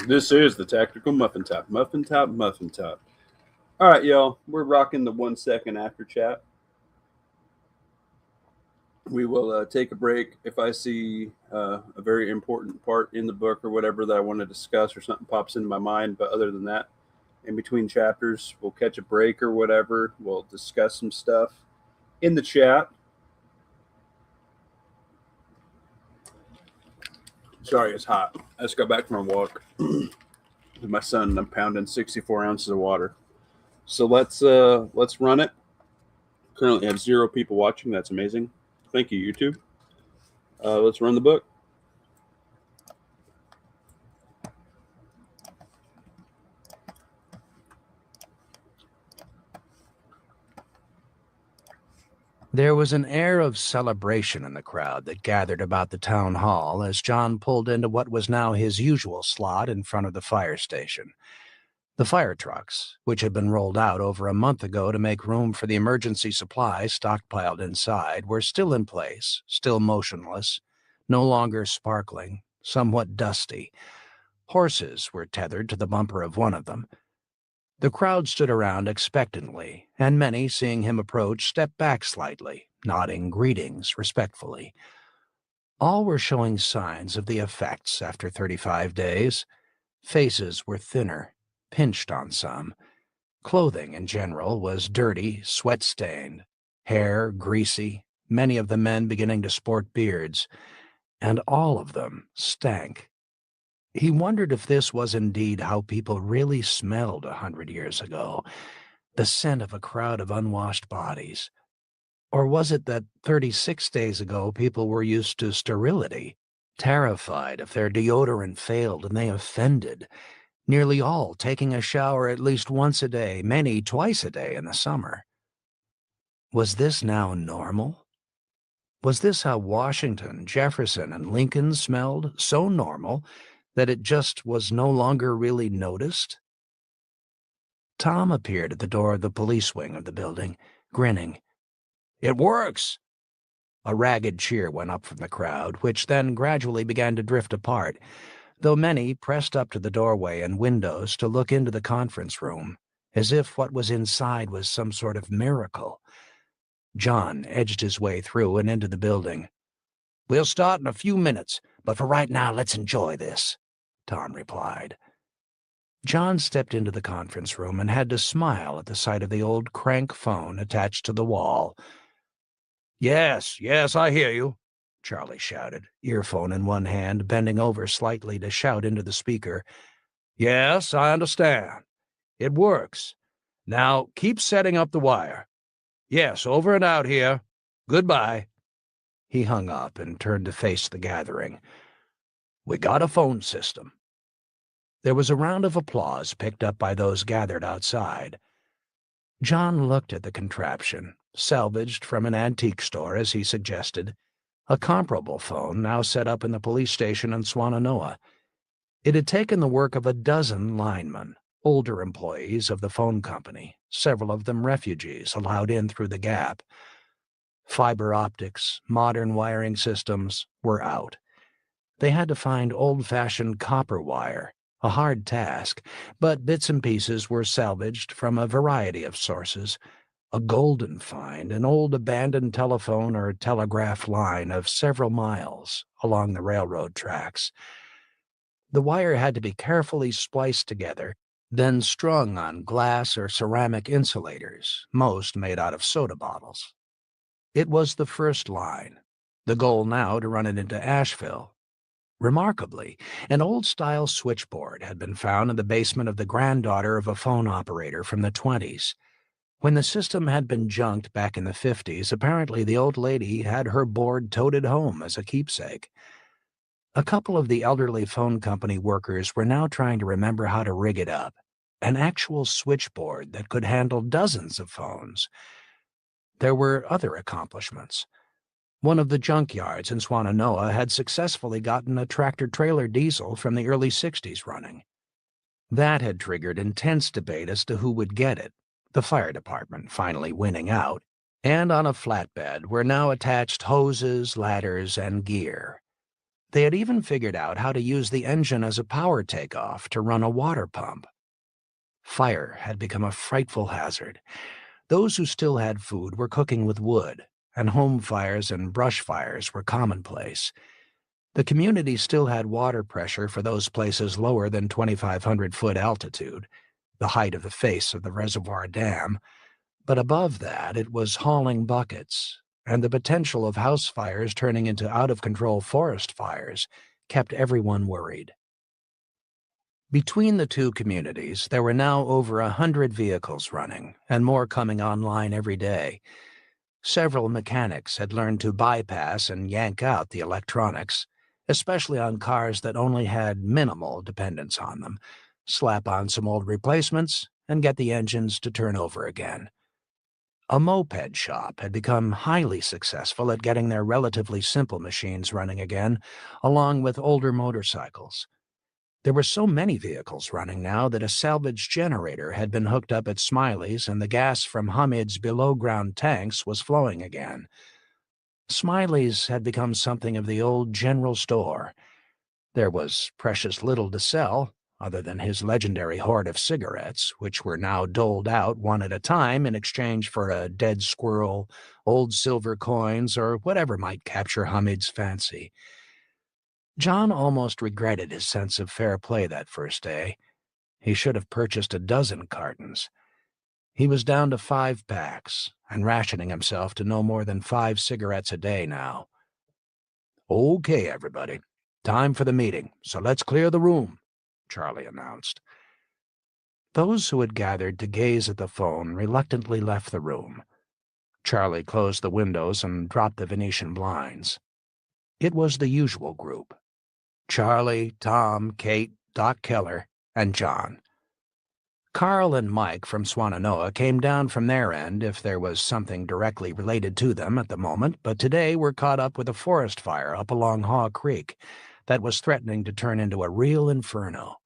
This is the Tactical Muffin Top. Muffin Top, Muffin Top. All right, y'all. We're rocking the 1 second after chat. We will take a break. If I see a very important part in the book or whatever that I want to discuss or something pops into my mind, but other than that, in between chapters, we'll catch a break or whatever. We'll discuss some stuff in the chat. Sorry, it's hot. I just got back from a walk with my son. I'm pounding 64 ounces of water. So let's run it. Currently have 0 people watching. That's amazing. Thank you, YouTube. Let's run the book. There was an air of celebration in the crowd that gathered about the town hall as John pulled into what was now his usual slot in front of the fire station. The fire trucks, which had been rolled out over a month ago to make room for the emergency supplies stockpiled inside, were still in place, still motionless, no longer sparkling, somewhat dusty. Horses were tethered to the bumper of one of them. The crowd stood around expectantly, and many, seeing him approach, stepped back slightly, nodding greetings respectfully. All were showing signs of the effects after 35 days. Faces were thinner, pinched on some. Clothing, in general, was dirty, sweat-stained. Hair greasy, many of the men beginning to sport beards, and all of them stank. He wondered if this was indeed how people really smelled 100 years ago, the scent of a crowd of unwashed bodies. Or was it that 36 days ago people were used to sterility, terrified if their deodorant failed and they offended, nearly all taking a shower at least once a day, many twice a day in the summer? Was this now normal? Was this how Washington, Jefferson, and Lincoln smelled, so normal that it just was no longer really noticed? Tom appeared at the door of the police wing of the building, grinning. "It works!" A ragged cheer went up from the crowd, which then gradually began to drift apart, though many pressed up to the doorway and windows to look into the conference room, as if what was inside was some sort of miracle. John edged his way through and into the building. "We'll start in a few minutes, but for right now let's enjoy this," Tom replied. John stepped into the conference room and had to smile at the sight of the old crank phone attached to the wall. Yes, I hear you," Charlie shouted, earphone in one hand, bending over slightly to shout into the speaker. "Yes, I understand. It works. Now keep setting up the wire. Yes, over and out here. Goodbye." He hung up and turned to face the gathering. "We got a phone system." There was a round of applause picked up by those gathered outside. John looked at the contraption, salvaged from an antique store as he suggested, a comparable phone now set up in the police station in Swannanoa. It had taken the work of a dozen linemen, older employees of the phone company, several of them refugees allowed in through the gap. Fiber optics, modern wiring systems were out. They had to find old-fashioned copper wire, a hard task, but bits and pieces were salvaged from a variety of sources. A golden find, an old abandoned telephone or telegraph line of several miles along the railroad tracks. The wire had to be carefully spliced together, then strung on glass or ceramic insulators, most made out of soda bottles. It was the first line, the goal now to run it into Asheville. Remarkably, an old-style switchboard had been found in the basement of the granddaughter of a phone operator from the 20s. When the system had been junked back in the 50s, apparently the old lady had her board toted home as a keepsake. A couple of the elderly phone company workers were now trying to remember how to rig it up, an actual switchboard that could handle dozens of phones. There were other accomplishments. One of the junkyards in Swannanoa had successfully gotten a tractor-trailer diesel from the early 60s running. That had triggered intense debate as to who would get it, the fire department finally winning out, and on a flatbed were now attached hoses, ladders, and gear. They had even figured out how to use the engine as a power takeoff to run a water pump. Fire had become a frightful hazard. Those who still had food were cooking with wood, and home fires and brush fires were commonplace. The community still had water pressure for those places lower than 2,500-foot altitude, the height of the face of the reservoir dam, but above that it was hauling buckets, and the potential of house fires turning into out-of-control forest fires kept everyone worried. Between the two communities, there were now over 100 vehicles running, and more coming online every day. Several mechanics had learned to bypass and yank out the electronics, especially on cars that only had minimal dependence on them, slap on some old replacements, and get the engines to turn over again. A moped shop had become highly successful at getting their relatively simple machines running again, along with older motorcycles. There were so many vehicles running now that a salvage generator had been hooked up at Smiley's, and the gas from Hamid's below-ground tanks was flowing again. Smiley's had become something of the old general store. There was precious little to sell, other than his legendary hoard of cigarettes, which were now doled out one at a time in exchange for a dead squirrel, old silver coins, or whatever might capture Hamid's fancy. John almost regretted his sense of fair play that first day. He should have purchased a dozen cartons. He was down to 5 packs, and rationing himself to no more than 5 cigarettes a day now. "Okay, everybody. Time for the meeting, so let's clear the room," Charlie announced. Those who had gathered to gaze at the phone reluctantly left the room. Charlie closed the windows and dropped the Venetian blinds. It was the usual group: Charlie, Tom, Kate, Doc Keller, and John. Carl and Mike from Swannanoa came down from their end if there was something directly related to them at the moment, but today were caught up with a forest fire up along Haw Creek that was threatening to turn into a real inferno.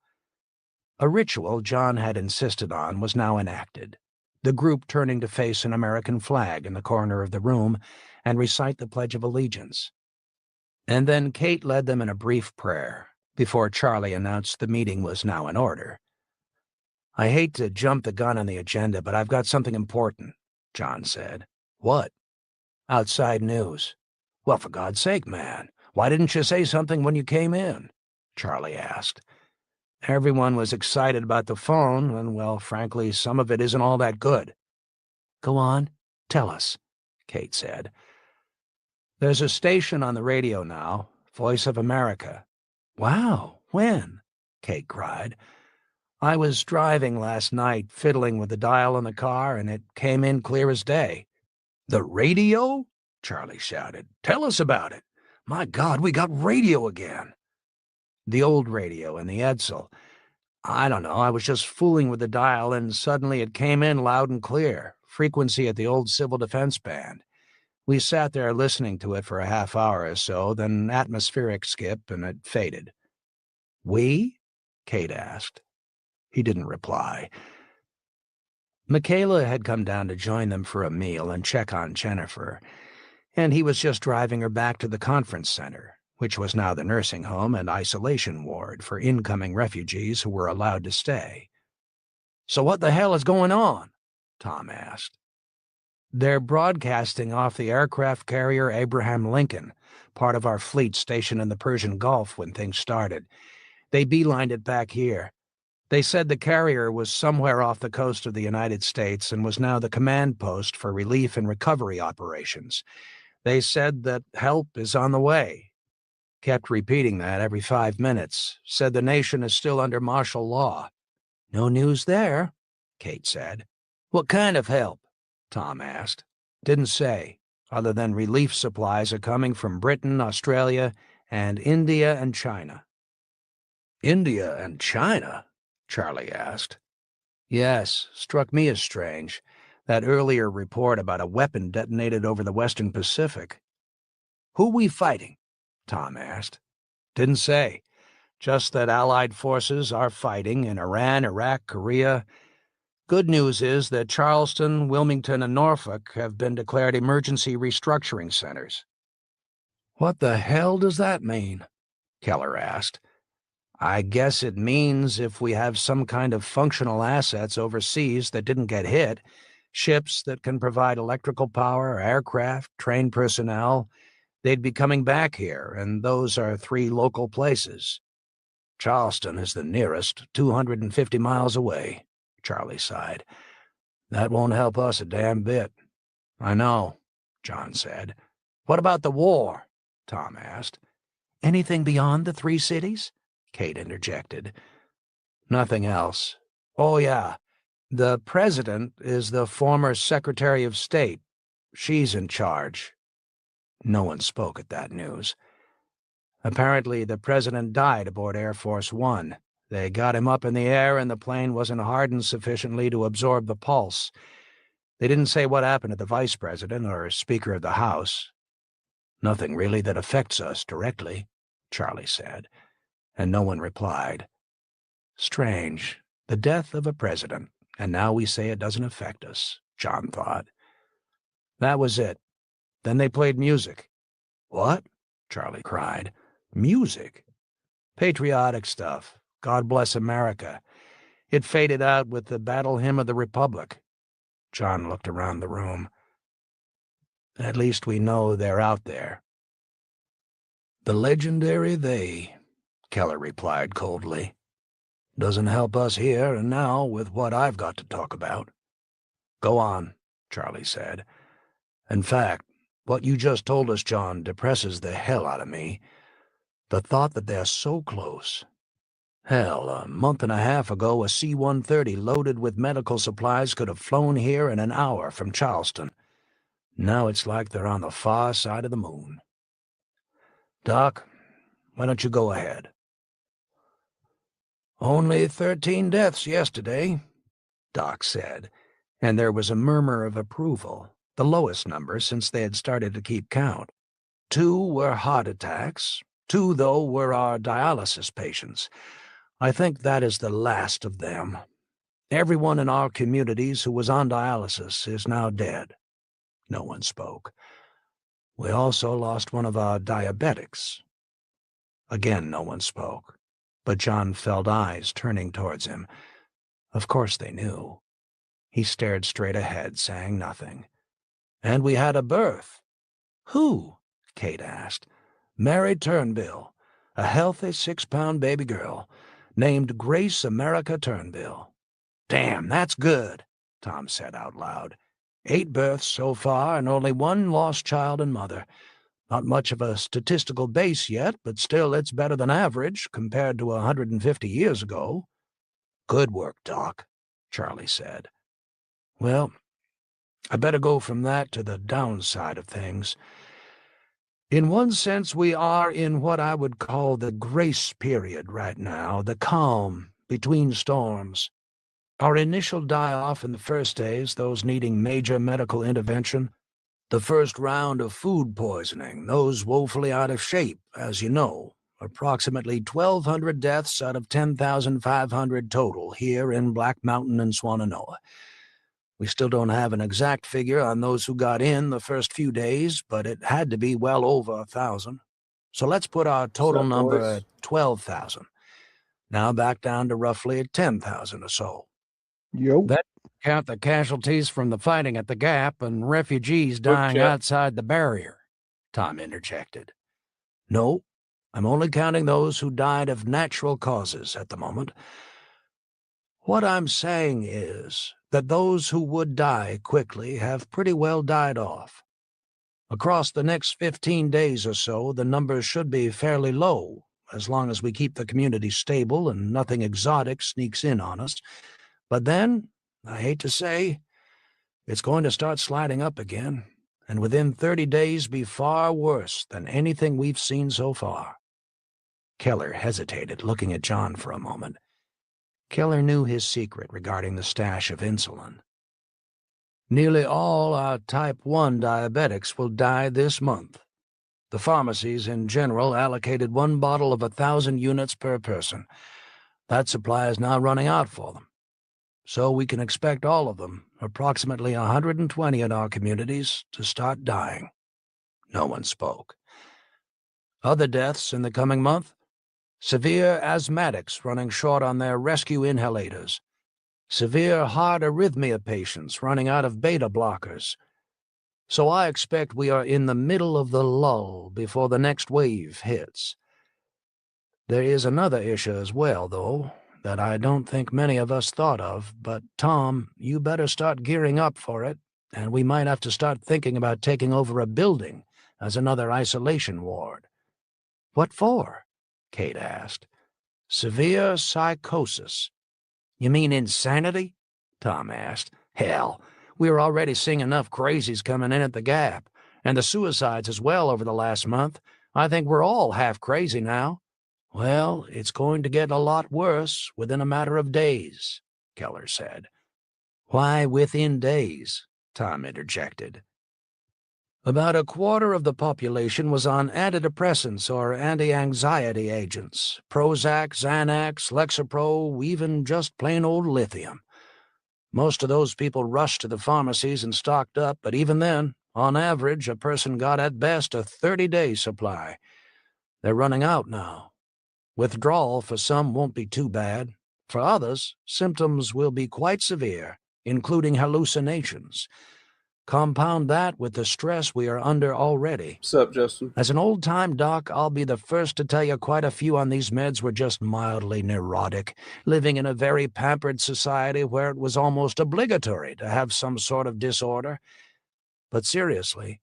A ritual John had insisted on was now enacted, the group turning to face an American flag in the corner of the room and recite the Pledge of Allegiance. And then Kate led them in a brief prayer before Charlie announced the meeting was now in order. "I hate to jump the gun on the agenda, but I've got something important," John said. "What?" "Outside news." "Well, for God's sake, man, why didn't you say something when you came in?" Charlie asked. "Everyone was excited about the phone, and, well, frankly, some of it isn't all that good." "Go on, tell us," Kate said. "There's a station on the radio now, Voice of America." "Wow, when?" Kate cried. "I was driving last night, fiddling with the dial in the car, and it came in clear as day." "The radio?" Charlie shouted. "Tell us about it. My God, we got radio again." "The old radio in the Edsel. I don't know, I was just fooling with the dial, and suddenly it came in loud and clear, frequency at the old Civil Defense Band. We sat there listening to it for a half hour or so, then atmospheric skip, and it faded." "We?" Kate asked. He didn't reply. Michaela had come down to join them for a meal and check on Jennifer, and he was just driving her back to the conference center, which was now the nursing home and isolation ward for incoming refugees who were allowed to stay. "So what the hell is going on?" Tom asked. "They're broadcasting off the aircraft carrier Abraham Lincoln, part of our fleet stationed in the Persian Gulf when things started. They beelined it back here. They said the carrier was somewhere off the coast of the United States and was now the command post for relief and recovery operations. They said that help is on the way. Kept repeating that every 5 minutes. Said the nation is still under martial law." "No news there," Kate said. "What kind of help?" Tom asked. "Didn't say, other than relief supplies are coming from Britain, Australia, and India and China." "India and China?" Charlie asked. "Yes, struck me as strange. That earlier report about a weapon detonated over the Western Pacific." "Who we fighting?" Tom asked. "Didn't say. Just that Allied forces are fighting in Iran, Iraq, Korea. Good news is that Charleston, Wilmington, and Norfolk have been declared emergency restructuring centers." "What the hell does that mean?" Keller asked. I guess it means if we have some kind of functional assets overseas that didn't get hit, ships that can provide electrical power, aircraft, trained personnel, they'd be coming back here, and those are 3 local places. Charleston is the nearest, 250 miles away, Charlie sighed. That won't help us a damn bit. I know, John said. What about the war? Tom asked. Anything beyond the 3 cities? Kate interjected. Nothing else. Oh, yeah. The president is the former Secretary of State. She's in charge. No one spoke at that news. Apparently, the president died aboard Air Force One. They got him up in the air, and the plane wasn't hardened sufficiently to absorb the pulse. They didn't say what happened to the vice president or Speaker of the House. Nothing really that affects us directly, Charlie said, and no one replied. Strange. The death of a president, and now we say it doesn't affect us, John thought. That was it. Then they played music. What? Charlie cried. Music? Patriotic stuff. God Bless America. It faded out with the Battle Hymn of the Republic. John looked around the room. At least we know they're out there. The legendary they, Keller replied coldly. Doesn't help us here and now with what I've got to talk about. Go on, Charlie said. In fact, what you just told us, John, depresses the hell out of me. The thought that they're so close. Hell, a month and a half ago, a C-130 loaded with medical supplies could have flown here in an hour from Charleston. Now it's like they're on the far side of the moon. Doc, why don't you go ahead? Only 13 deaths yesterday, Doc said, and there was a murmur of approval, the lowest number since they had started to keep count. 2 were heart attacks. 2, though, were our dialysis patients. I think that is the last of them. Everyone in our communities who was on dialysis is now dead. No one spoke. We also lost one of our diabetics. Again, no one spoke, but John felt eyes turning towards him. Of course they knew. He stared straight ahead, saying nothing. And we had a birth. Who? Kate asked. Mary Turnbill, a healthy 6-pound baby girl, named Grace America Turnbill. Damn, that's good, Tom said out loud. 8 births so far, and only 1 lost child and mother. Not much of a statistical base yet, but still it's better than average compared to 150 years ago. Good work, Doc, Charlie said. Well, I better go from that to the downside of things. In one sense, we are in what I would call the grace period right now, the calm between storms. Our initial die-off in the first days, those needing major medical intervention, the first round of food poisoning, those woefully out of shape, as you know, approximately 1,200 deaths out of 10,500 total here in Black Mountain and Swannanoa. We still don't have an exact figure on those who got in the first few days, but it had to be well over 1,000. So let's put our total number at 12,000. Now back down to roughly 10,000 or so. Yo. That count the casualties from the fighting at the Gap and refugees dying outside the barrier, Tom interjected. No, I'm only counting those who died of natural causes at the moment. What I'm saying is that those who would die quickly have pretty well died off. Across the next 15 days or so, the numbers should be fairly low, as long as we keep the community stable and nothing exotic sneaks in on us. But then, I hate to say, it's going to start sliding up again, and within 30 days be far worse than anything we've seen so far. Keller hesitated, looking at John for a moment. Keller knew his secret regarding the stash of insulin. Nearly all our type 1 diabetics will die this month. The pharmacies in general allocated 1 bottle of 1,000 units per person. That supply is now running out for them. So we can expect all of them, approximately 120 in our communities, to start dying. No one spoke. Other deaths in the coming month? Severe asthmatics running short on their rescue inhalators. Severe heart arrhythmia patients running out of beta blockers. So I expect we are in the middle of the lull before the next wave hits. There is another issue as well, though, that I don't think many of us thought of, but Tom, you better start gearing up for it, and we might have to start thinking about taking over a building as another isolation ward. What for? Kate asked. Severe psychosis. You mean insanity? Tom asked. Hell, we're already seeing enough crazies coming in at the Gap, and the suicides as well over the last month. I think we're all half crazy now. Well, it's going to get a lot worse within a matter of days, Keller said. Why within days? Tom interjected. About a quarter of the population was on antidepressants or anti-anxiety agents, Prozac, Xanax, Lexapro, even just plain old lithium. Most of those people rushed to the pharmacies and stocked up, but even then, on average, a person got at best a 30-day supply. They're running out now. Withdrawal for some won't be too bad. For others, symptoms will be quite severe, including hallucinations. Compound that with the stress we are under already. What's up, Justin? As an old-time doc, I'll be the first to tell you quite a few on these meds were just mildly neurotic, living in a very pampered society where it was almost obligatory to have some sort of disorder. But seriously,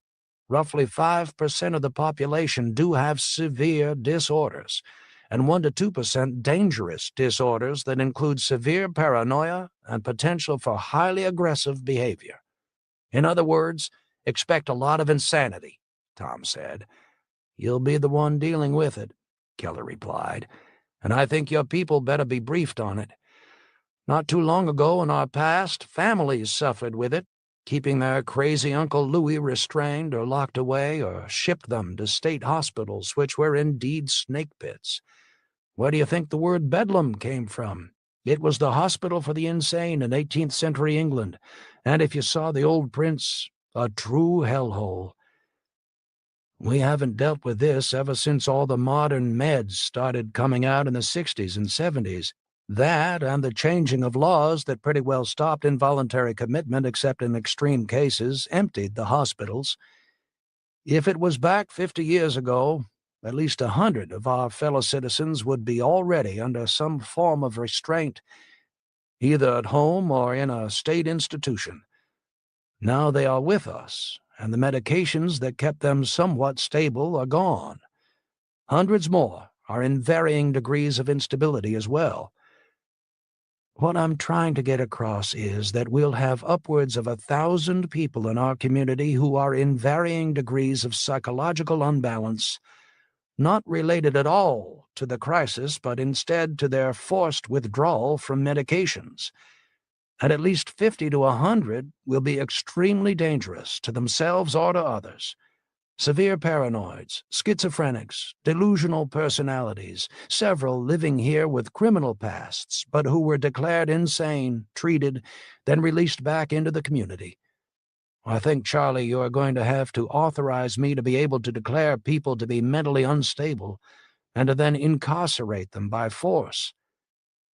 roughly 5% of the population do have severe disorders, and 1 to 2% dangerous disorders that include severe paranoia and potential for highly aggressive behavior. In other words, expect a lot of insanity, Tom said. You'll be the one dealing with it, Keller replied, and I think your people better be briefed on it. Not too long ago in our past, families suffered with it, keeping their crazy Uncle Louis restrained or locked away or shipped them to state hospitals, which were indeed snake pits. Where do you think the word Bedlam came from? It was the hospital for the insane in 18th century England, and if you saw the old prints, a true hellhole. We haven't dealt with this ever since all the modern meds started coming out in the 60s and 70s. That and the changing of laws that pretty well stopped involuntary commitment except in extreme cases emptied the hospitals. If it was back 50 years ago, at least 100 of our fellow citizens would be already under some form of restraint, either at home or in a state institution. Now they are with us, and the medications that kept them somewhat stable are gone. Hundreds more are in varying degrees of instability as well. What I'm trying to get across is that we'll have upwards of 1,000 people in our community who are in varying degrees of psychological unbalance, not related at all to the crisis, but instead to their forced withdrawal from medications. And at least 50 to 100 will be extremely dangerous to themselves or to others. Severe paranoids, schizophrenics, delusional personalities, several living here with criminal pasts, but who were declared insane, treated, then released back into the community. I think, Charlie, you are going to have to authorize me to be able to declare people to be mentally unstable and to then incarcerate them by force.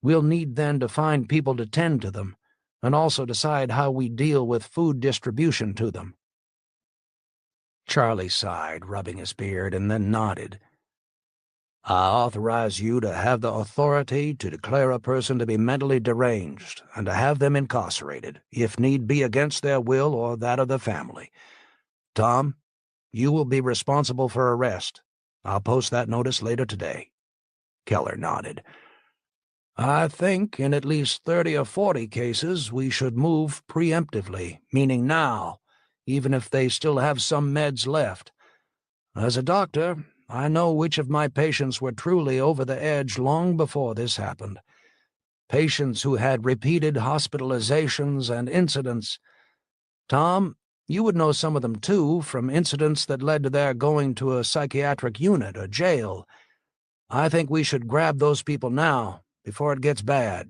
We'll need then to find people to tend to them and also decide how we deal with food distribution to them. Charlie sighed, rubbing his beard, and then nodded. I authorize you to have the authority to declare a person to be mentally deranged and to have them incarcerated, if need be against their will or that of the family. Tom, you will be responsible for arrest. I'll post that notice later today. Keller nodded. I think in at least 30 or 40 cases we should move preemptively, meaning now, even if they still have some meds left. As a doctor, I know which of my patients were truly over the edge long before this happened. Patients who had repeated hospitalizations and incidents. Tom, you would know some of them too, from incidents that led to their going to a psychiatric unit or jail. I think we should grab those people now, before it gets bad.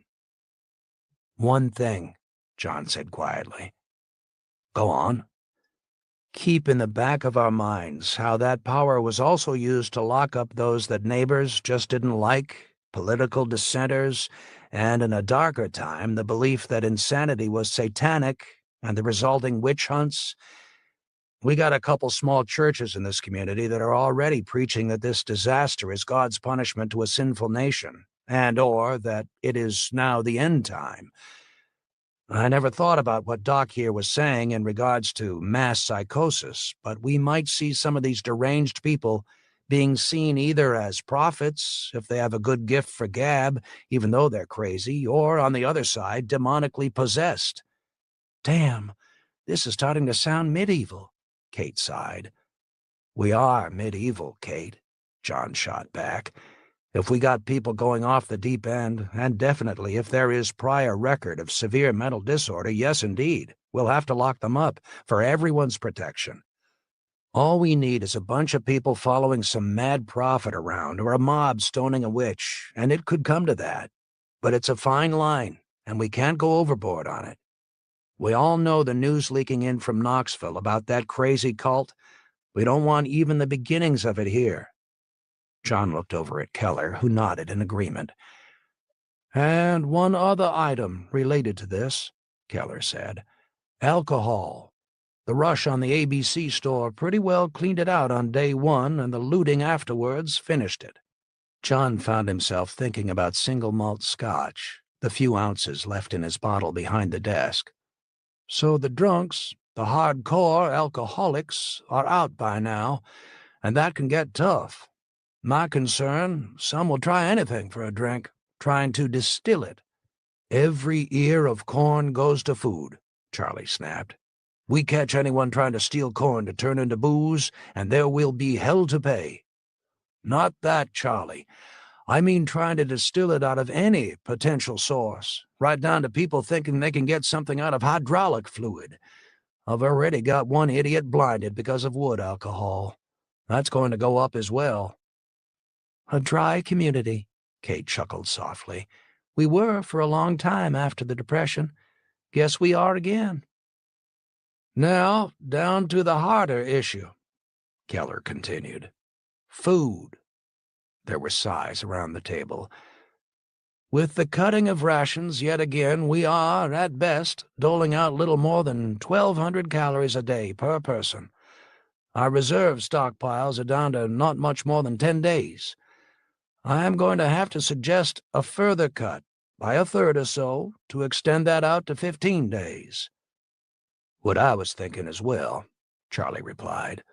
One thing, John said quietly. Go on. keep in the back of our minds how that power was also used to lock up those that neighbors just didn't like, political dissenters, and in a darker time, the belief that insanity was satanic and the resulting witch hunts. We got a couple small churches in this community that are already preaching that this disaster is God's punishment to a sinful nation, or that it is now the end time. I never thought about what Doc here was saying in regards to mass psychosis, but we might see some of these deranged people being seen either as prophets, if they have a good gift for gab, even though they're crazy, or, on the other side, demonically possessed. Damn, this is starting to sound medieval, Kate sighed. We are medieval, Kate, John shot back. If we got people going off the deep end, and definitely if there is prior record of severe mental disorder, yes indeed, we'll have to lock them up for everyone's protection. All we need is a bunch of people following some mad prophet around, or a mob stoning a witch, and it could come to that. But it's a fine line, and we can't go overboard on it. We all know the news leaking in from Knoxville about that crazy cult. We don't want even the beginnings of it here. John looked over at Keller, who nodded in agreement. And one other item related to this, Keller said. Alcohol. The rush on the ABC store pretty well cleaned it out on day one, and the looting afterwards finished it. John found himself thinking about single malt scotch, the few ounces left in his bottle behind the desk. So the drunks, the hardcore alcoholics, are out by now, and that can get tough. My concern, some will try anything for a drink, trying to distill it. Every ear of corn goes to food, Charlie snapped. We catch anyone trying to steal corn to turn into booze, and there will be hell to pay. Not that, Charlie. I mean trying to distill it out of any potential source, right down to people thinking they can get something out of hydraulic fluid. I've already got one idiot blinded because of wood alcohol. That's going to go up as well. A dry community, Kate chuckled softly. We were for a long time after the Depression. Guess we are again. Now, down to the harder issue, Keller continued. Food. There were sighs around the table. With the cutting of rations, yet again, we are, at best, doling out little more than 1,200 calories a day per person. Our reserve stockpiles are down to not much more than 10 days. I am going to have to suggest a further cut, by a third or so, to extend that out to 15 days. What I was thinking as well, Charlie replied.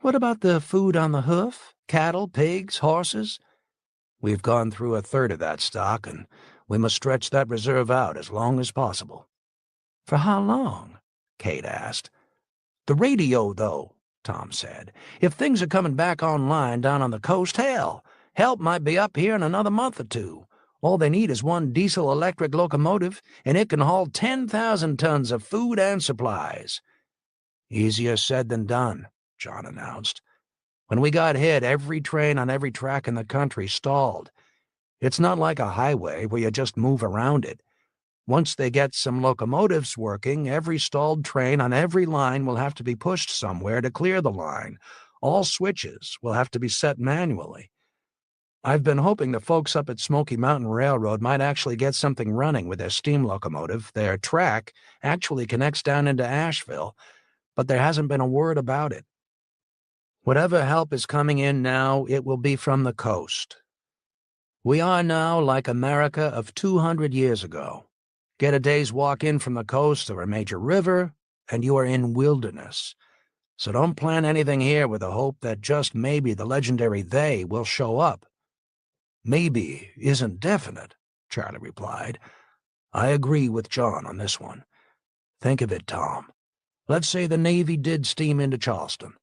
What about the food on the hoof? Cattle, pigs, horses? We've gone through a third of that stock, and we must stretch that reserve out as long as possible. For how long? Kate asked. The radio, though, Tom said. If things are coming back online down on the coast, hell, help might be up here in another month or two. All they need is one diesel-electric locomotive, and it can haul 10,000 tons of food and supplies. Easier said than done, John announced. When we got hit, every train on every track in the country stalled. It's not like a highway where you just move around it. Once they get some locomotives working, every stalled train on every line will have to be pushed somewhere to clear the line. All switches will have to be set manually. I've been hoping the folks up at Smoky Mountain Railroad might actually get something running with their steam locomotive. Their track actually connects down into Asheville, but there hasn't been a word about it. Whatever help is coming in now, it will be from the coast. We are now like America of 200 years ago. Get a day's walk in from the coast or a major river, and you are in wilderness. So don't plan anything here with the hope that just maybe the legendary they will show up. Maybe isn't definite, Charlie replied. I agree with John on this one. Think of it, Tom. Let's say the Navy did steam into Charleston.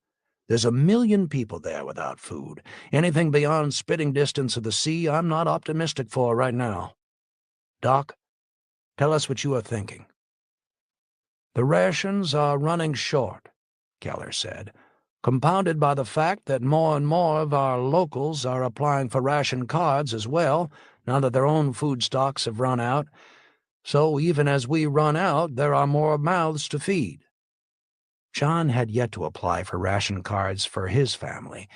There's 1 million people there without food. Anything beyond spitting distance of the sea I'm not optimistic for right now. Doc, tell us what you are thinking. The rations are running short, Keller said, compounded by the fact that more and more of our locals are applying for ration cards as well, now that their own food stocks have run out. So even as we run out, there are more mouths to feed. John had yet to apply for ration cards for his family.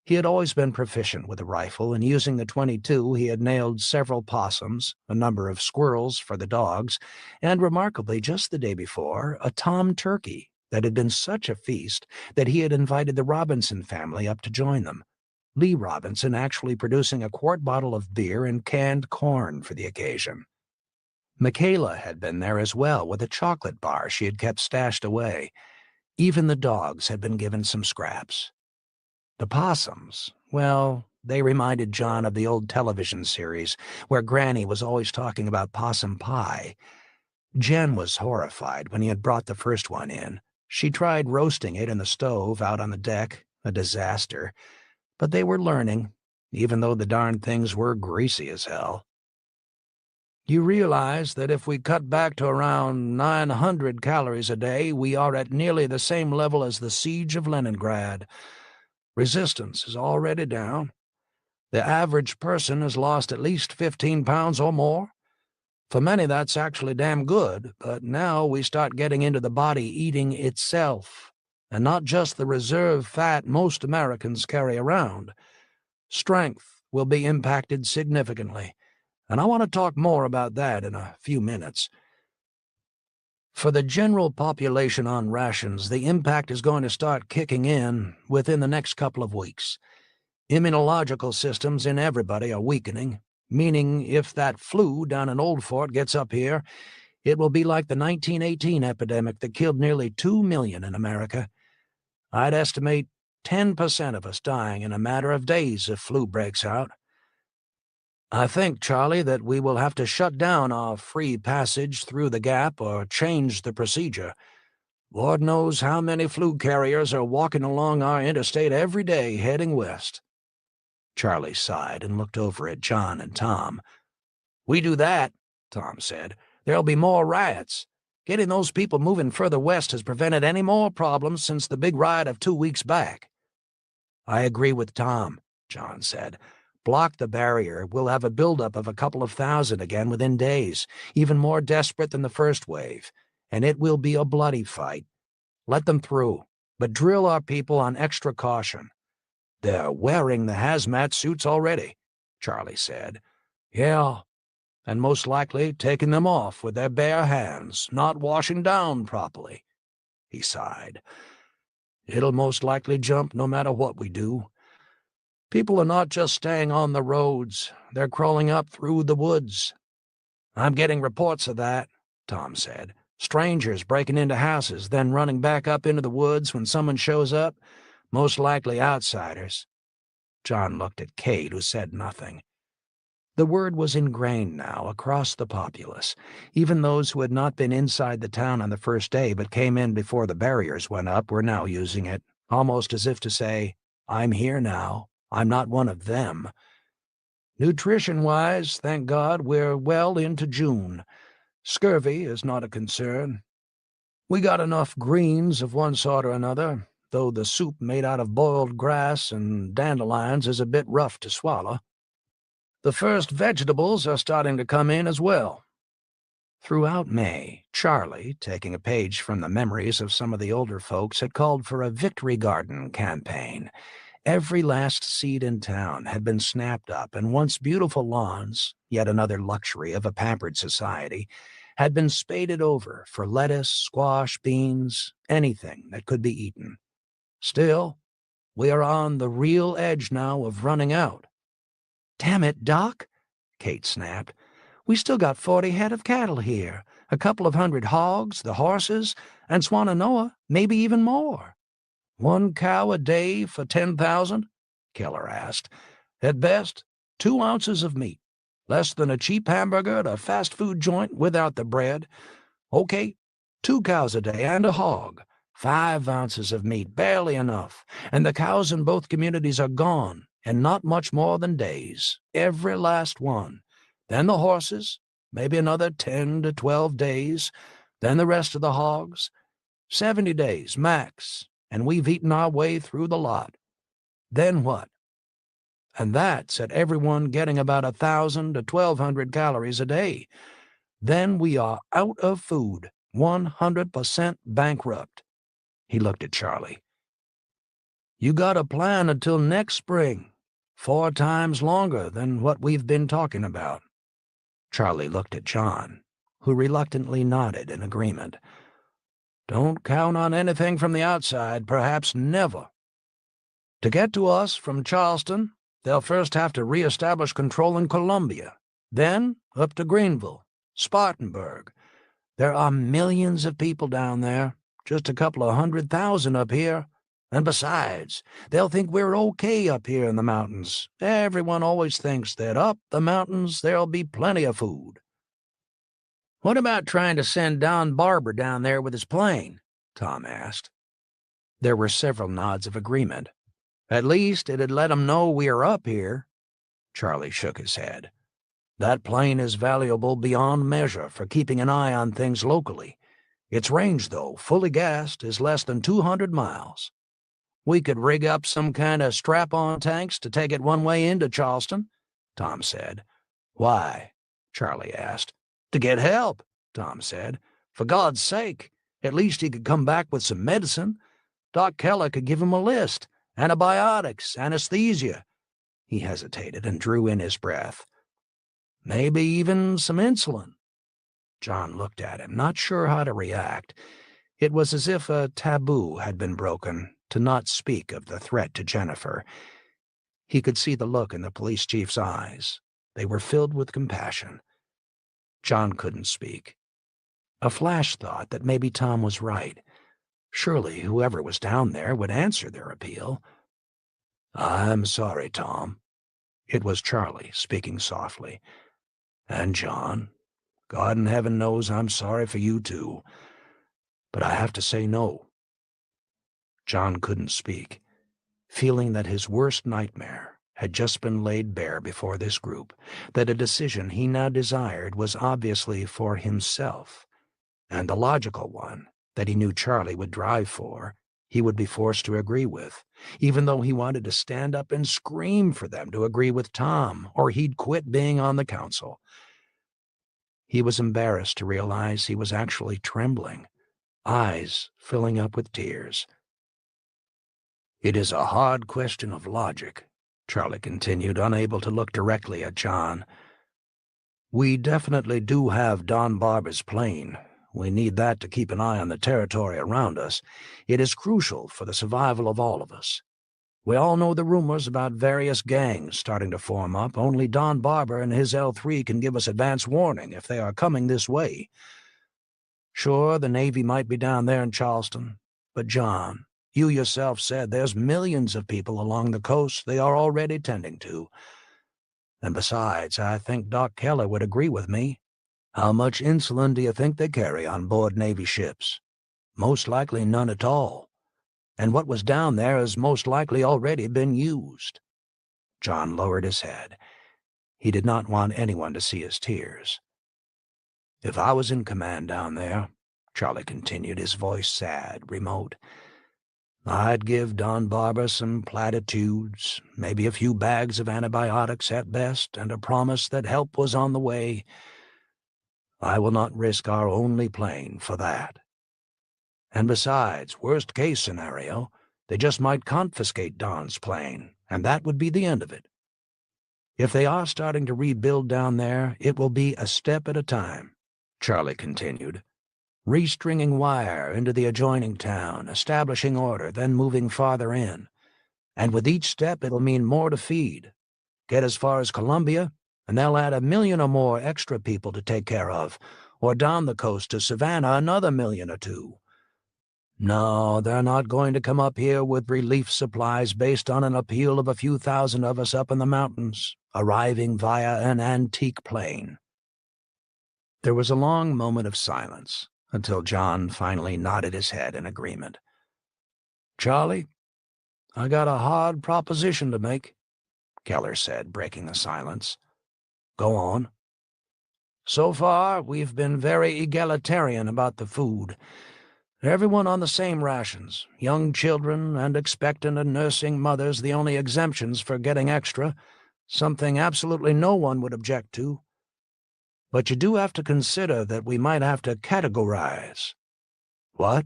He had always been proficient with a rifle, and using the .22 he had nailed several possums, a number of squirrels for the dogs, and, remarkably, just the day before, a tom turkey that had been such a feast that he had invited the Robinson family up to join them, Lee Robinson actually producing a quart bottle of beer and canned corn for the occasion. Michaela had been there as well with a chocolate bar she had kept stashed away. Even the dogs had been given some scraps. The possums, well, they reminded John of the old television series where Granny was always talking about possum pie. Jen was horrified when he had brought the first one in. She tried roasting it in the stove out on the deck, a disaster. But they were learning, even though the darn things were greasy as hell. You realize that if we cut back to around 900 calories a day, we are at nearly the same level as the siege of Leningrad. Resistance is already down. The average person has lost at least 15 pounds or more. For many, that's actually damn good, but now we start getting into the body eating itself, and not just the reserve fat most Americans carry around. Strength will be impacted significantly, and I want to talk more about that in a few minutes. For the general population on rations, the impact is going to start kicking in within the next couple of weeks. Immunological systems in everybody are weakening, meaning if that flu down in Old Fort gets up here, it will be like the 1918 epidemic that killed nearly 2 million in America. I'd estimate 10% of us dying in a matter of days if flu breaks out. I think, Charlie, that we will have to shut down our free passage through the gap or change the procedure. Lord knows how many flu carriers are walking along our interstate every day heading west. Charlie sighed and looked over at John and Tom. We do that, Tom said, there'll be more riots. Getting those people moving further west has prevented any more problems since the big riot of 2 weeks back. I agree with Tom, John said. Block the barrier, we'll have a buildup of a couple of thousand again within days, even more desperate than the first wave, and it will be a bloody fight. Let them through, but drill our people on extra caution. They're wearing the hazmat suits already, Charlie said. Yeah, and most likely taking them off with their bare hands, not washing down properly. He sighed. It'll most likely jump no matter what we do. People are not just staying on the roads, they're crawling up through the woods. I'm getting reports of that, Tom said. Strangers breaking into houses, then running back up into the woods when someone shows up, most likely outsiders. John looked at Kate, who said nothing. The word was ingrained now across the populace. Even those who had not been inside the town on the first day but came in before the barriers went up were now using it, almost as if to say, I'm here now. I'm not one of them. Nutrition-wise, thank God, we're well into June. Scurvy is not a concern. We got enough greens of one sort or another, though the soup made out of boiled grass and dandelions is a bit rough to swallow. The first vegetables are starting to come in as well. Throughout May, Charlie, taking a page from the memories of some of the older folks, had called for a Victory Garden campaign. Every last seed in town had been snapped up, and once beautiful lawns, yet another luxury of a pampered society, had been spaded over for lettuce, squash, beans, anything that could be eaten. Still, we are on the real edge now of running out. Damn it, Doc, Kate snapped. We still got 40 head of cattle here, a couple of hundred hogs, the horses, and Swannanoa, maybe even more. 1 cow a day for 10,000? Keller asked. At best, 2 ounces of meat, less than a cheap hamburger at a fast food joint without the bread. Okay, 2 cows a day and a hog, 5 ounces of meat, barely enough, and the cows in both communities are gone, and not much more than days, every last one. Then the horses, maybe another 10 to 12 days, then the rest of the hogs. 70 days, max, and we've eaten our way through the lot. Then what? And that's at everyone getting about 1,000 to 1,200 calories a day. Then we are out of food, 100% bankrupt. He looked at Charlie. You got a plan until next spring, 4 times longer than what we've been talking about. Charlie looked at John, who reluctantly nodded in agreement. Don't count on anything from the outside, perhaps never. To get to us from Charleston, they'll first have to re-establish control in Columbia, then up to Greenville, Spartanburg. There are millions of people down there, just a couple of 100,000 up here. And besides, they'll think we're okay up here in the mountains. Everyone always thinks that up the mountains there'll be plenty of food. What about trying to send Don Barber down there with his plane? Tom asked. There were several nods of agreement. At least it'd let 'em know we are up here. Charlie shook his head. That plane is valuable beyond measure for keeping an eye on things locally. Its range, though, fully gassed, is less than 200 miles. We could rig up some kind of strap-on tanks to take it one way into Charleston, Tom said. Why? Charlie asked. To get help, Tom said. For God's sake, at least he could come back with some medicine. Doc Keller could give him a list. Antibiotics, anesthesia. He hesitated and drew in his breath. Maybe even some insulin. John looked at him, not sure how to react. It was as if a taboo had been broken, to not speak of the threat to Jennifer. He could see the look in the police chief's eyes. They were filled with compassion. John couldn't speak. A flash thought that maybe Tom was right. Surely whoever was down there would answer their appeal. I'm sorry, Tom. It was Charlie, speaking softly. And John, God in heaven knows I'm sorry for you too. But I have to say no. John couldn't speak, feeling that his worst nightmare had just been laid bare before this group, that a decision he now desired was obviously for himself, and the logical one that he knew Charlie would drive for, he would be forced to agree with, even though he wanted to stand up and scream for them to agree with Tom, or he'd quit being on the council. He was embarrassed to realize he was actually trembling, eyes filling up with tears. It is a hard question of logic, Charlie continued, unable to look directly at John. We definitely do have Don Barber's plane. We need that to keep an eye on the territory around us. It is crucial for the survival of all of us. We all know the rumors about various gangs starting to form up. Only Don Barber and his L3 can give us advance warning if they are coming this way. Sure, the Navy might be down there in Charleston, but John, you yourself said there's millions of people along the coast they are already tending to. And besides, I think Doc Keller would agree with me. How much insulin do you think they carry on board Navy ships? Most likely none at all. And what was down there has most likely already been used. John lowered his head. He did not want anyone to see his tears. If I was in command down there, Charlie continued, his voice sad, remote, I'd give Don Barber some platitudes, maybe a few bags of antibiotics at best, and a promise that help was on the way. I will not risk our only plane for that. And besides, worst-case scenario, they just might confiscate Don's plane, and that would be the end of it. If they are starting to rebuild down there, it will be a step at a time, Charlie continued. Restringing wire into the adjoining town, establishing order, then moving farther in. And with each step, it'll mean more to feed. Get as far as Columbia, and they'll add 1 million or more extra people to take care of, or down the coast to Savannah another 1 million or 2. No, they're not going to come up here with relief supplies based on an appeal of a few thousand of us up in the mountains, arriving via an antique plane. There was a long moment of silence, until John finally nodded his head in agreement. Charlie, I got a hard proposition to make, Keller said, breaking the silence. Go on. So far, we've been very egalitarian about the food. Everyone on the same rations, young children and expectant and nursing mothers the only exemptions for getting extra, something absolutely no one would object to. But you do have to consider that we might have to categorize. What?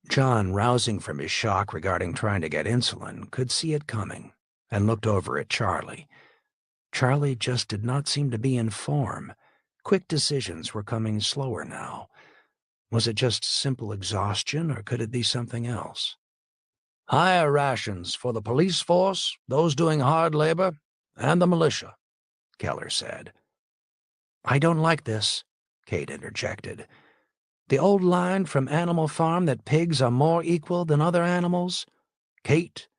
John, rousing from his shock regarding trying to get insulin, could see it coming and looked over at Charlie. Charlie just did not seem to be in form. Quick decisions were coming slower now. Was it just simple exhaustion, or could it be something else? "Higher rations for the police force, those doing hard labor, and the militia," Keller said. "I don't like this," Kate interjected. "The old line from Animal Farm that pigs are more equal than other animals? Kate,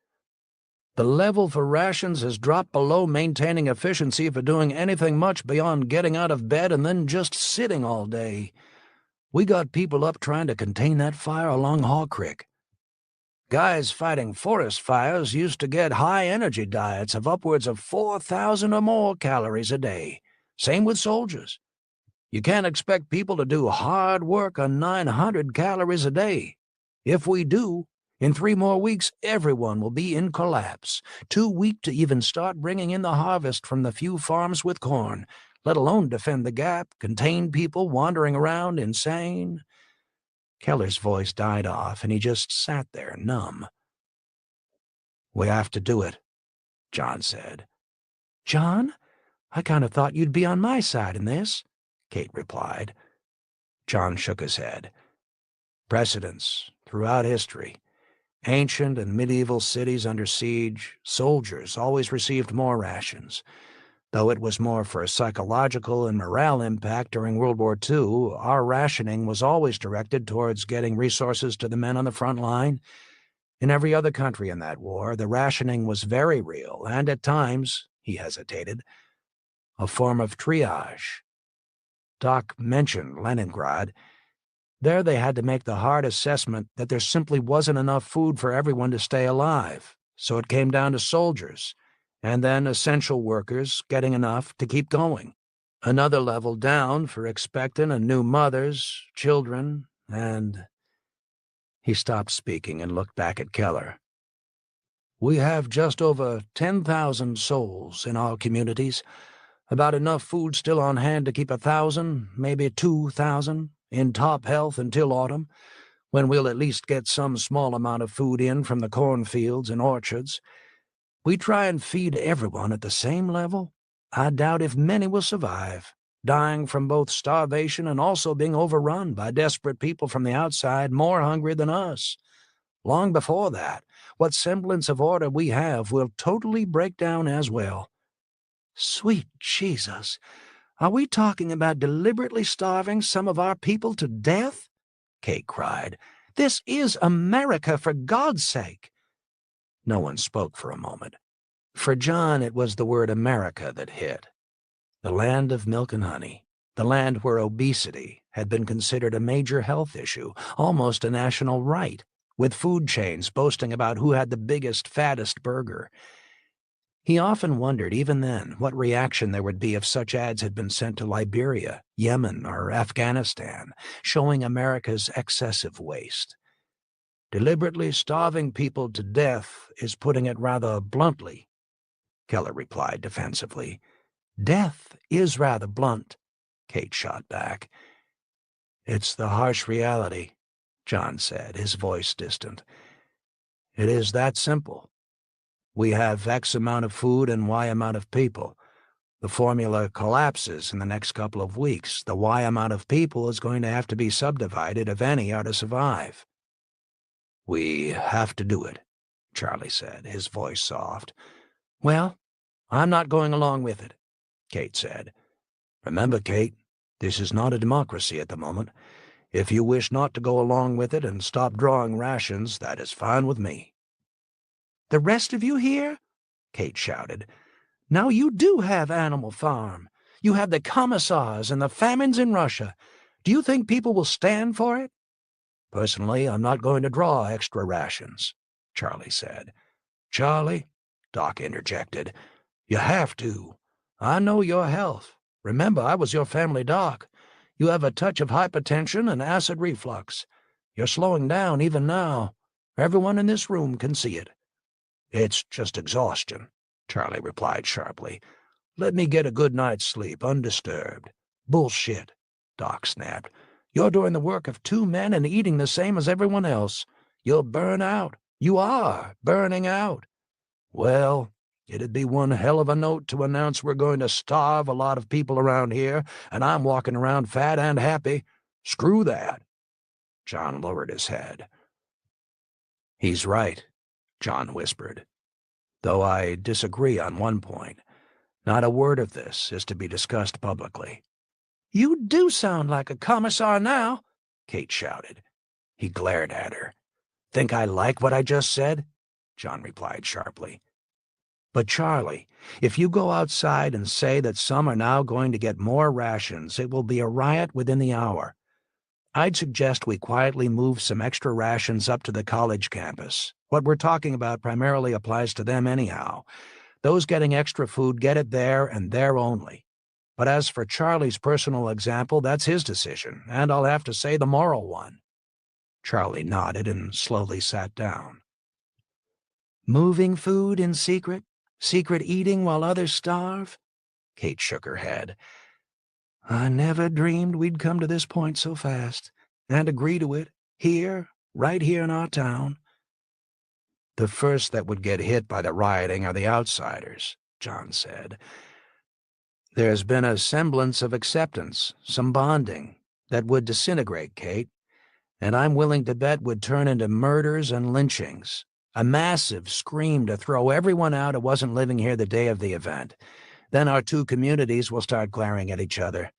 the level for rations has dropped below maintaining efficiency for doing anything much beyond getting out of bed and then just sitting all day. We got people up trying to contain that fire along Haw Creek. Guys fighting forest fires used to get high-energy diets of upwards of 4,000 or more calories a day. Same with soldiers. You can't expect people to do hard work on 900 calories a day. If we do, in 3 more weeks, everyone will be in collapse, too weak to even start bringing in the harvest from the few farms with corn, let alone defend the gap, contain people wandering around insane." Keller's voice died off, and he just sat there, numb. "We have to do it," John said. "John, I kind of thought you'd be on my side in this," Kate replied. John shook his head. "Precedents throughout history. Ancient and medieval cities under siege, soldiers always received more rations. Though it was more for a psychological and morale impact during World War II, our rationing was always directed towards getting resources to the men on the front line. In every other country in that war, the rationing was very real, and at times," he hesitated, "a form of triage. Doc mentioned Leningrad. There they had to make the hard assessment that there simply wasn't enough food for everyone to stay alive, so it came down to soldiers, and then essential workers getting enough to keep going. Another level down for expectant and new mothers, children, and—" He stopped speaking and looked back at Keller. "We have just over 10,000 souls in our communities, about enough food still on hand to keep 1,000, maybe 2,000, in top health until autumn, when we'll at least get some small amount of food in from the cornfields and orchards. We try and feed everyone at the same level. I doubt if many will survive, dying from both starvation and also being overrun by desperate people from the outside more hungry than us. Long before that, what semblance of order we have will totally break down as well." "Sweet Jesus! Are we talking about deliberately starving some of our people to death?" Kate cried. "This is America, for God's sake!" No one spoke for a moment. For John, it was the word America that hit. The land of milk and honey, the land where obesity had been considered a major health issue, almost a national right, with food chains boasting about who had the biggest, fattest burger. He often wondered, even then, what reaction there would be if such ads had been sent to Liberia, Yemen, or Afghanistan, showing America's excessive waste. "Deliberately starving people to death is putting it rather bluntly," Keller replied defensively. "Death is rather blunt," Kate shot back. "It's the harsh reality," John said, his voice distant. "It is that simple. We have X amount of food and Y amount of people. The formula collapses in the next couple of weeks. The Y amount of people is going to have to be subdivided if any are to survive." "We have to do it," Charlie said, his voice soft. "Well, I'm not going along with it," Kate said. "Remember, Kate, this is not a democracy at the moment. If you wish not to go along with it and stop drawing rations, that is fine with me." "The rest of you here?" Kate shouted. "Now you do have Animal Farm. You have the commissars and the famines in Russia. Do you think people will stand for it?" "Personally, I'm not going to draw extra rations," Charlie said. "Charlie," Doc interjected, "you have to. I know your health. Remember, I was your family doc. You have a touch of hypertension and acid reflux. You're slowing down even now. Everyone in this room can see it." "It's just exhaustion," Charlie replied sharply. "Let me get a good night's sleep, undisturbed." "Bullshit," Doc snapped. You're doing the work of 2 men and eating the same as everyone else. You'll burn out. You are burning out. Well, it'd be one hell of a note to announce we're going to starve a lot of people around here, and I'm walking around fat and happy. Screw that." John lowered his head. "He's right," John whispered, "though I disagree on one point. Not a word of this is to be discussed publicly." "You do sound like a commissar now," Kate shouted. He glared at her. "Think I like what I just said?" John replied sharply. "But Charlie, if you go outside and say that some are now going to get more rations, it will be a riot within the hour. I'd suggest we quietly move some extra rations up to the college campus. What we're talking about primarily applies to them anyhow. Those getting extra food get it there and there only. But as for Charlie's personal example, that's his decision, and I'll have to say the moral one." Charlie nodded and slowly sat down. "Moving food in secret? Secret eating while others starve?" Kate shook her head. "I never dreamed we'd come to this point so fast, and agree to it, right here in our town." "The first that would get hit by the rioting are the outsiders," John said. "There's been a semblance of acceptance, some bonding, that would disintegrate, Kate, and I'm willing to bet would turn into murders and lynchings. A massive scream to throw everyone out who wasn't living here the day of the event. Then our 2 communities will start glaring at each other.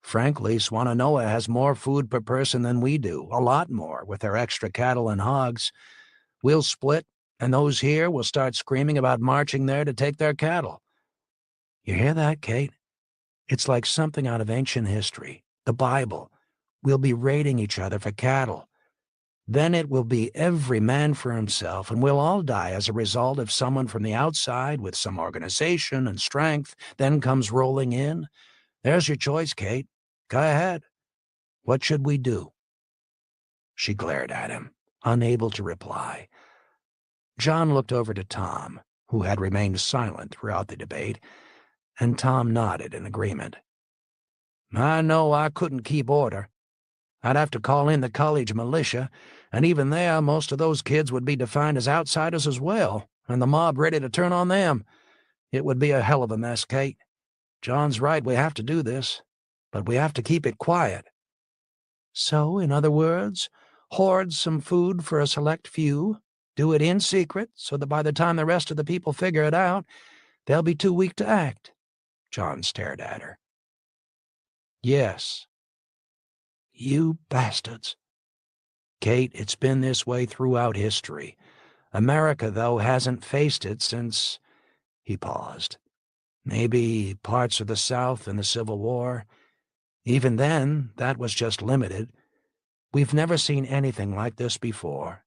Frankly, Swannanoa has more food per person than we do, a lot more, with their extra cattle and hogs. We'll split, and those here will start screaming about marching there to take their cattle. You hear that, Kate? It's like something out of ancient history, the Bible. We'll be raiding each other for cattle. Then it will be every man for himself, and we'll all die as a result if someone from the outside with some organization and strength then comes rolling in. There's your choice, Kate. Go ahead. What should we do?" She glared at him, unable to reply. John looked over to Tom, who had remained silent throughout the debate, and Tom nodded in agreement. "I know I couldn't keep order. I'd have to call in the college militia, and even there most of those kids would be defined as outsiders as well, and the mob ready to turn on them. It would be a hell of a mess, Kate. John's right, we have to do this, but we have to keep it quiet." "So, in other words, hoard some food for a select few, do it in secret so that by the time the rest of the people figure it out, they'll be too weak to act." John stared at her. "Yes." "You bastards." "Kate, it's been this way throughout history. America, though, hasn't faced it since—" He paused. "Maybe parts of the South in the Civil War. Even then, that was just limited. We've never seen anything like this before.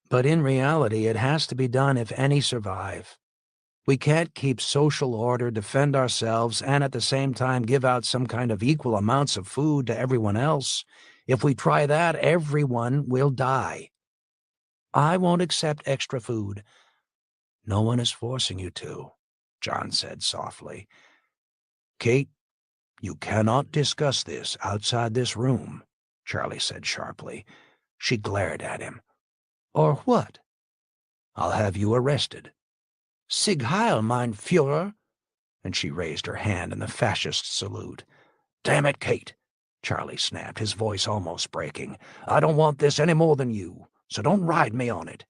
But in reality, it has to be done if any survive. We can't keep social order, defend ourselves, and at the same time give out some kind of equal amounts of food to everyone else. If we try that, everyone will die. I won't accept extra food." "No one is forcing you to," John said softly. "Kate, you cannot discuss this outside this room," Charlie said sharply. She glared at him. "Or what?" "I'll have you arrested." "Sig Heil, mein Führer!" And she raised her hand in the fascist salute. "Damn it, Kate!" Charlie snapped, his voice almost breaking. "I don't want this any more than you, so don't ride me on it."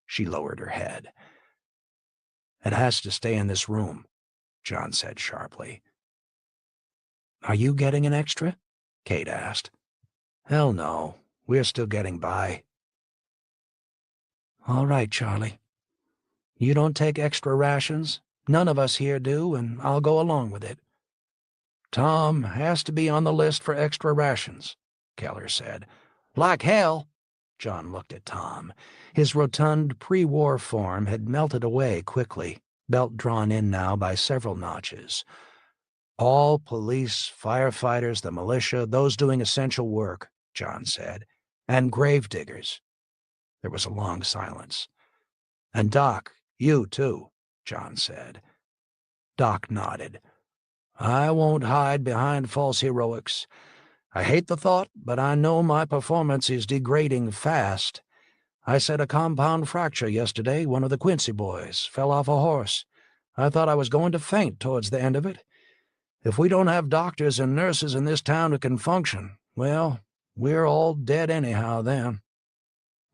She lowered her head. "It has to stay in this room," John said sharply. "Are you getting an extra?" Kate asked. "Hell no. We're still getting by." "All right, Charlie. You don't take extra rations. None of us here do, and I'll go along with it." "Tom has to be on the list for extra rations," Keller said. "Like hell." John looked at Tom. His rotund pre-war form had melted away quickly, belt drawn in now by several notches. "All police, firefighters, the militia, those doing essential work," John said, "and gravediggers." There was a long silence. "And Doc, you too," John said. Doc nodded. "I won't hide behind false heroics. I hate the thought, but I know my performance is degrading fast. I said a compound fracture yesterday. One of the Quincy boys fell off a horse. I thought I was going to faint towards the end of it. If we don't have doctors and nurses in this town who can function, well, we're all dead anyhow then."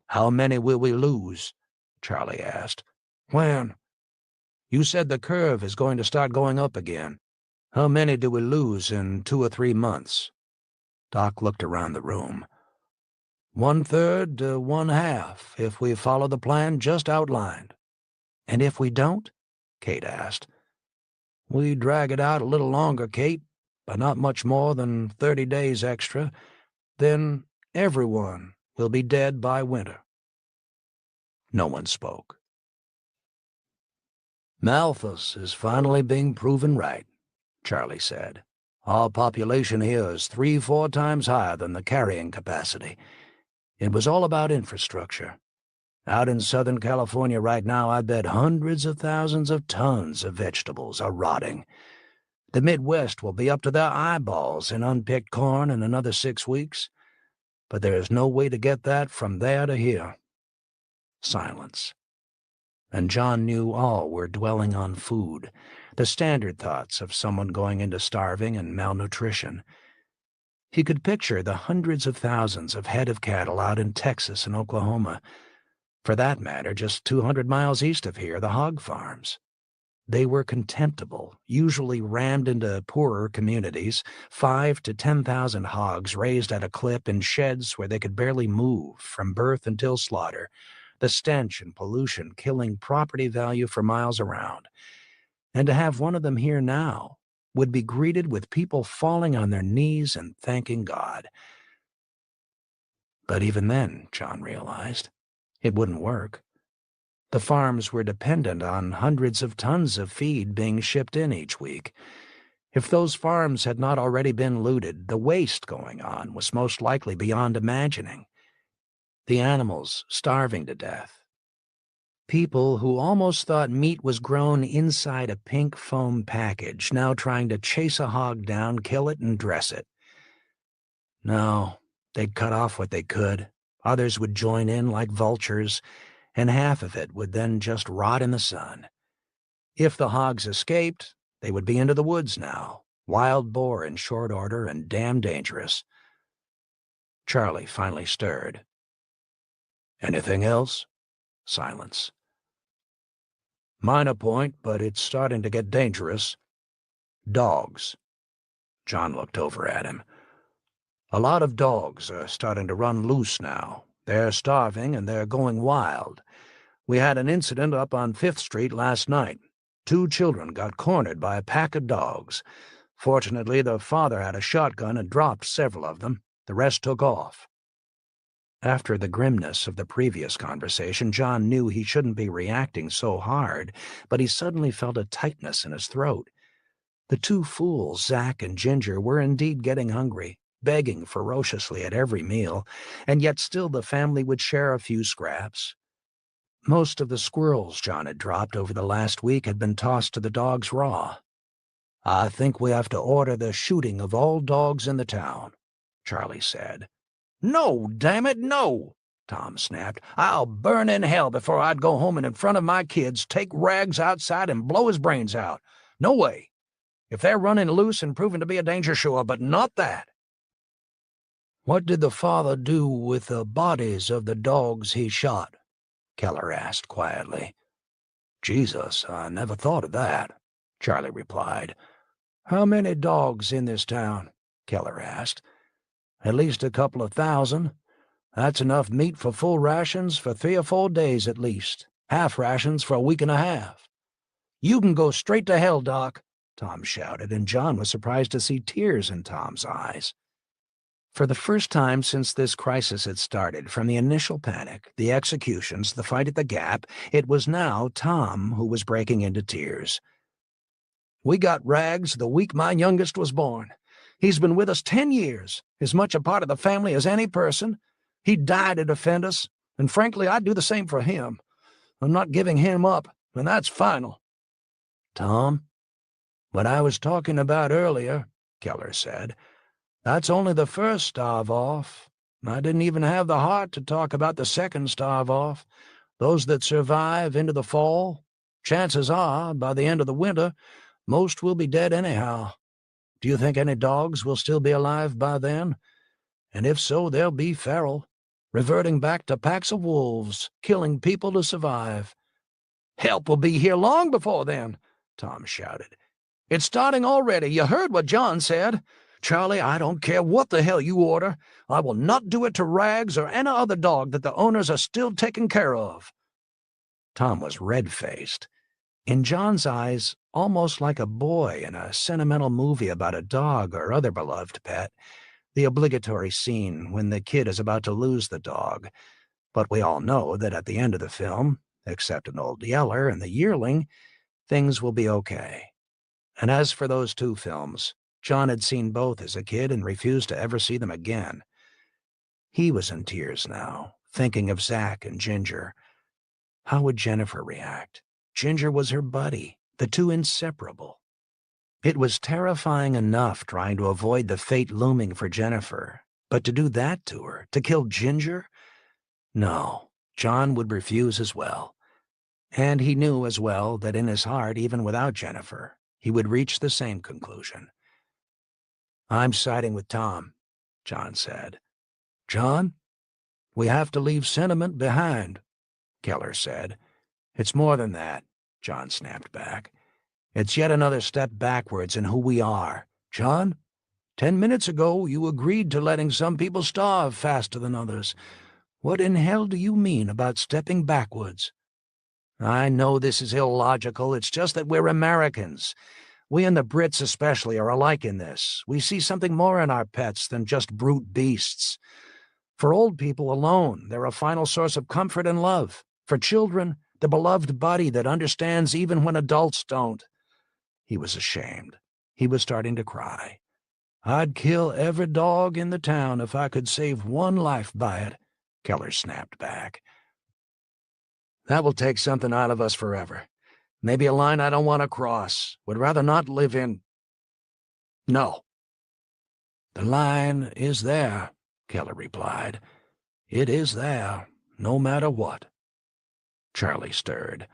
"How many will we lose?" Charlie asked. "When?" "You said the curve is going to start going up again. How many do we lose in 2 or 3 months?" Doc looked around the room. 1/3 to 1/2, if we follow the plan just outlined." "And if we don't?" Kate asked. "We drag it out a little longer, Kate, but not much more than 30 days extra. Then everyone will be dead by winter." No one spoke. "Malthus is finally being proven right," Charlie said. "Our population here is 3-4 times higher than the carrying capacity. It was all about infrastructure. Out in Southern California right now, I bet hundreds of thousands of tons of vegetables are rotting. The Midwest will be up to their eyeballs in unpicked corn in another 6 weeks, but there is no way to get that from there to here." Silence. And John knew all were dwelling on food, the standard thoughts of someone going into starving and malnutrition. He could picture the hundreds of thousands of head of cattle out in Texas and Oklahoma. For that matter, just 200 miles east of here, the hog farms. They were contemptible, usually rammed into poorer communities, 5,000 to 10,000 hogs raised at a clip in sheds where they could barely move from birth until slaughter, the stench and pollution killing property value for miles around. And to have one of them here now would be greeted with people falling on their knees and thanking God. But even then, John realized, it wouldn't work. The farms were dependent on hundreds of tons of feed being shipped in each week. If those farms had not already been looted, the waste going on was most likely beyond imagining. The animals starving to death. People who almost thought meat was grown inside a pink foam package, now trying to chase a hog down, kill it, and dress it. No, they'd cut off what they could. Others would join in like vultures, and half of it would then just rot in the sun. If the hogs escaped, they would be into the woods now, wild boar in short order and damn dangerous. Charlie finally stirred. "Anything else?" Silence. "Minor point, but it's starting to get dangerous. Dogs." John looked over at him. "A lot of dogs are starting to run loose now. They're starving and they're going wild. We had an incident up on 5th Street last night. 2 children got cornered by a pack of dogs. Fortunately, the father had a shotgun and dropped several of them. The rest took off." After the grimness of the previous conversation, John knew he shouldn't be reacting so hard, but he suddenly felt a tightness in his throat. The 2 fools, Zach and Ginger, were indeed getting hungry, begging ferociously at every meal, and yet still the family would share a few scraps. Most of the squirrels John had dropped over the last week had been tossed to the dogs raw. "I think we have to order the shooting of all dogs in the town," Charlie said. "No, damn it, no!" Tom snapped. "I'll burn in hell before I'd go home and in front of my kids take Rags outside and blow his brains out. No way. If they're running loose and proving to be a danger, sure, but not that." "What did the father do with the bodies of the dogs he shot?" Keller asked quietly. "Jesus, I never thought of that," Charlie replied. "How many dogs in this town?" Keller asked. "At least a couple of thousand. That's enough meat for full rations for 3 or 4 days at least, half rations for a week and a half." "You can go straight to hell, Doc," Tom shouted, and John was surprised to see tears in Tom's eyes. For the first time since this crisis had started, from the initial panic, the executions, the fight at the Gap, it was now Tom who was breaking into tears. "We got Rags the week my youngest was born. He's been with us 10 years, as much a part of the family as any person. He died to defend us, and frankly, I'd do the same for him. I'm not giving him up, and that's final." "Tom, what I was talking about earlier," Keller said, That's only the first starve-off. I didn't even have the heart to talk about the second starve-off. Those that survive into the fall, chances are, by the end of the winter, most will be dead anyhow. Do you think any dogs will still be alive by then? And if so, they'll be feral, reverting back to packs of wolves, killing people to survive. Help will be here long before then, Tom shouted. It's starting already. You heard what John said. Charlie, I don't care what the hell you order. I will not do it to Rags or any other dog that the owners are still taking care of. Tom was red-faced. In John's eyes, almost like a boy in a sentimental movie about a dog or other beloved pet, the obligatory scene when the kid is about to lose the dog. But we all know that at the end of the film, except an old yeller and the yearling, things will be okay. And as for those two films, John had seen both as a kid and refused to ever see them again. He was in tears now, thinking of Zach and Ginger. How would Jennifer react? Ginger was her buddy, the two inseparable. It was terrifying enough trying to avoid the fate looming for Jennifer, but to do that to her, to kill Ginger? No, John would refuse as well. And he knew as well that in his heart, even without Jennifer, he would reach the same conclusion. I'm siding with Tom, John said. John? We have to leave sentiment behind, Keller said. It's more than that, John snapped back. It's yet another step backwards in who we are. John, 10 minutes ago you agreed to letting some people starve faster than others. What in hell do you mean about stepping backwards? I know this is illogical. It's just that we're Americans. We and the Brits especially are alike in this. We see something more in our pets than just brute beasts. For old people alone, they're a final source of comfort and love. For children, the beloved buddy that understands even when adults don't. He was ashamed. He was starting to cry. I'd kill every dog in the town if I could save one life by it, Keller snapped back. That will take something out of us forever. Maybe a line I don't want to cross. Would rather not live in. No. The line is there, Keller replied. It is there, no matter what. Charlie stirred.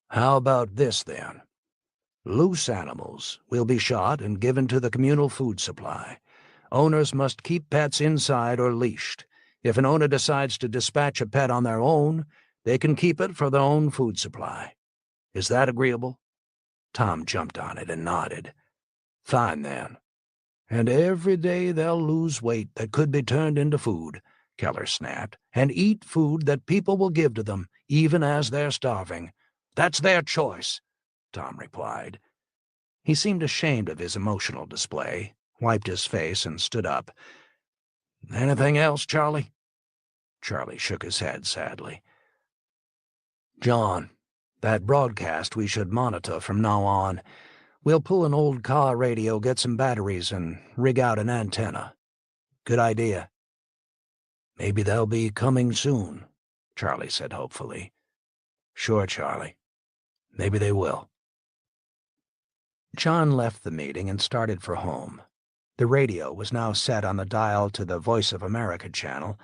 How about this, then? Loose animals will be shot and given to the communal food supply. Owners must keep pets inside or leashed. If an owner decides to dispatch a pet on their own, they can keep it for their own food supply. Is that agreeable? Tom jumped on it and nodded. Fine, then. And every day they'll lose weight that could be turned into food, Keller snapped, and eat food that people will give to them, even as they're starving. That's their choice, Tom replied. He seemed ashamed of his emotional display, wiped his face, and stood up. Anything else, Charlie? Charlie shook his head sadly. John, that broadcast we should monitor from now on. We'll pull an old car radio, get some batteries, and rig out an antenna. Good idea. Maybe they'll be coming soon, Charlie said hopefully. Sure, Charlie. Maybe they will. John left the meeting and started for home. The radio was now set on the dial to the Voice of America channel,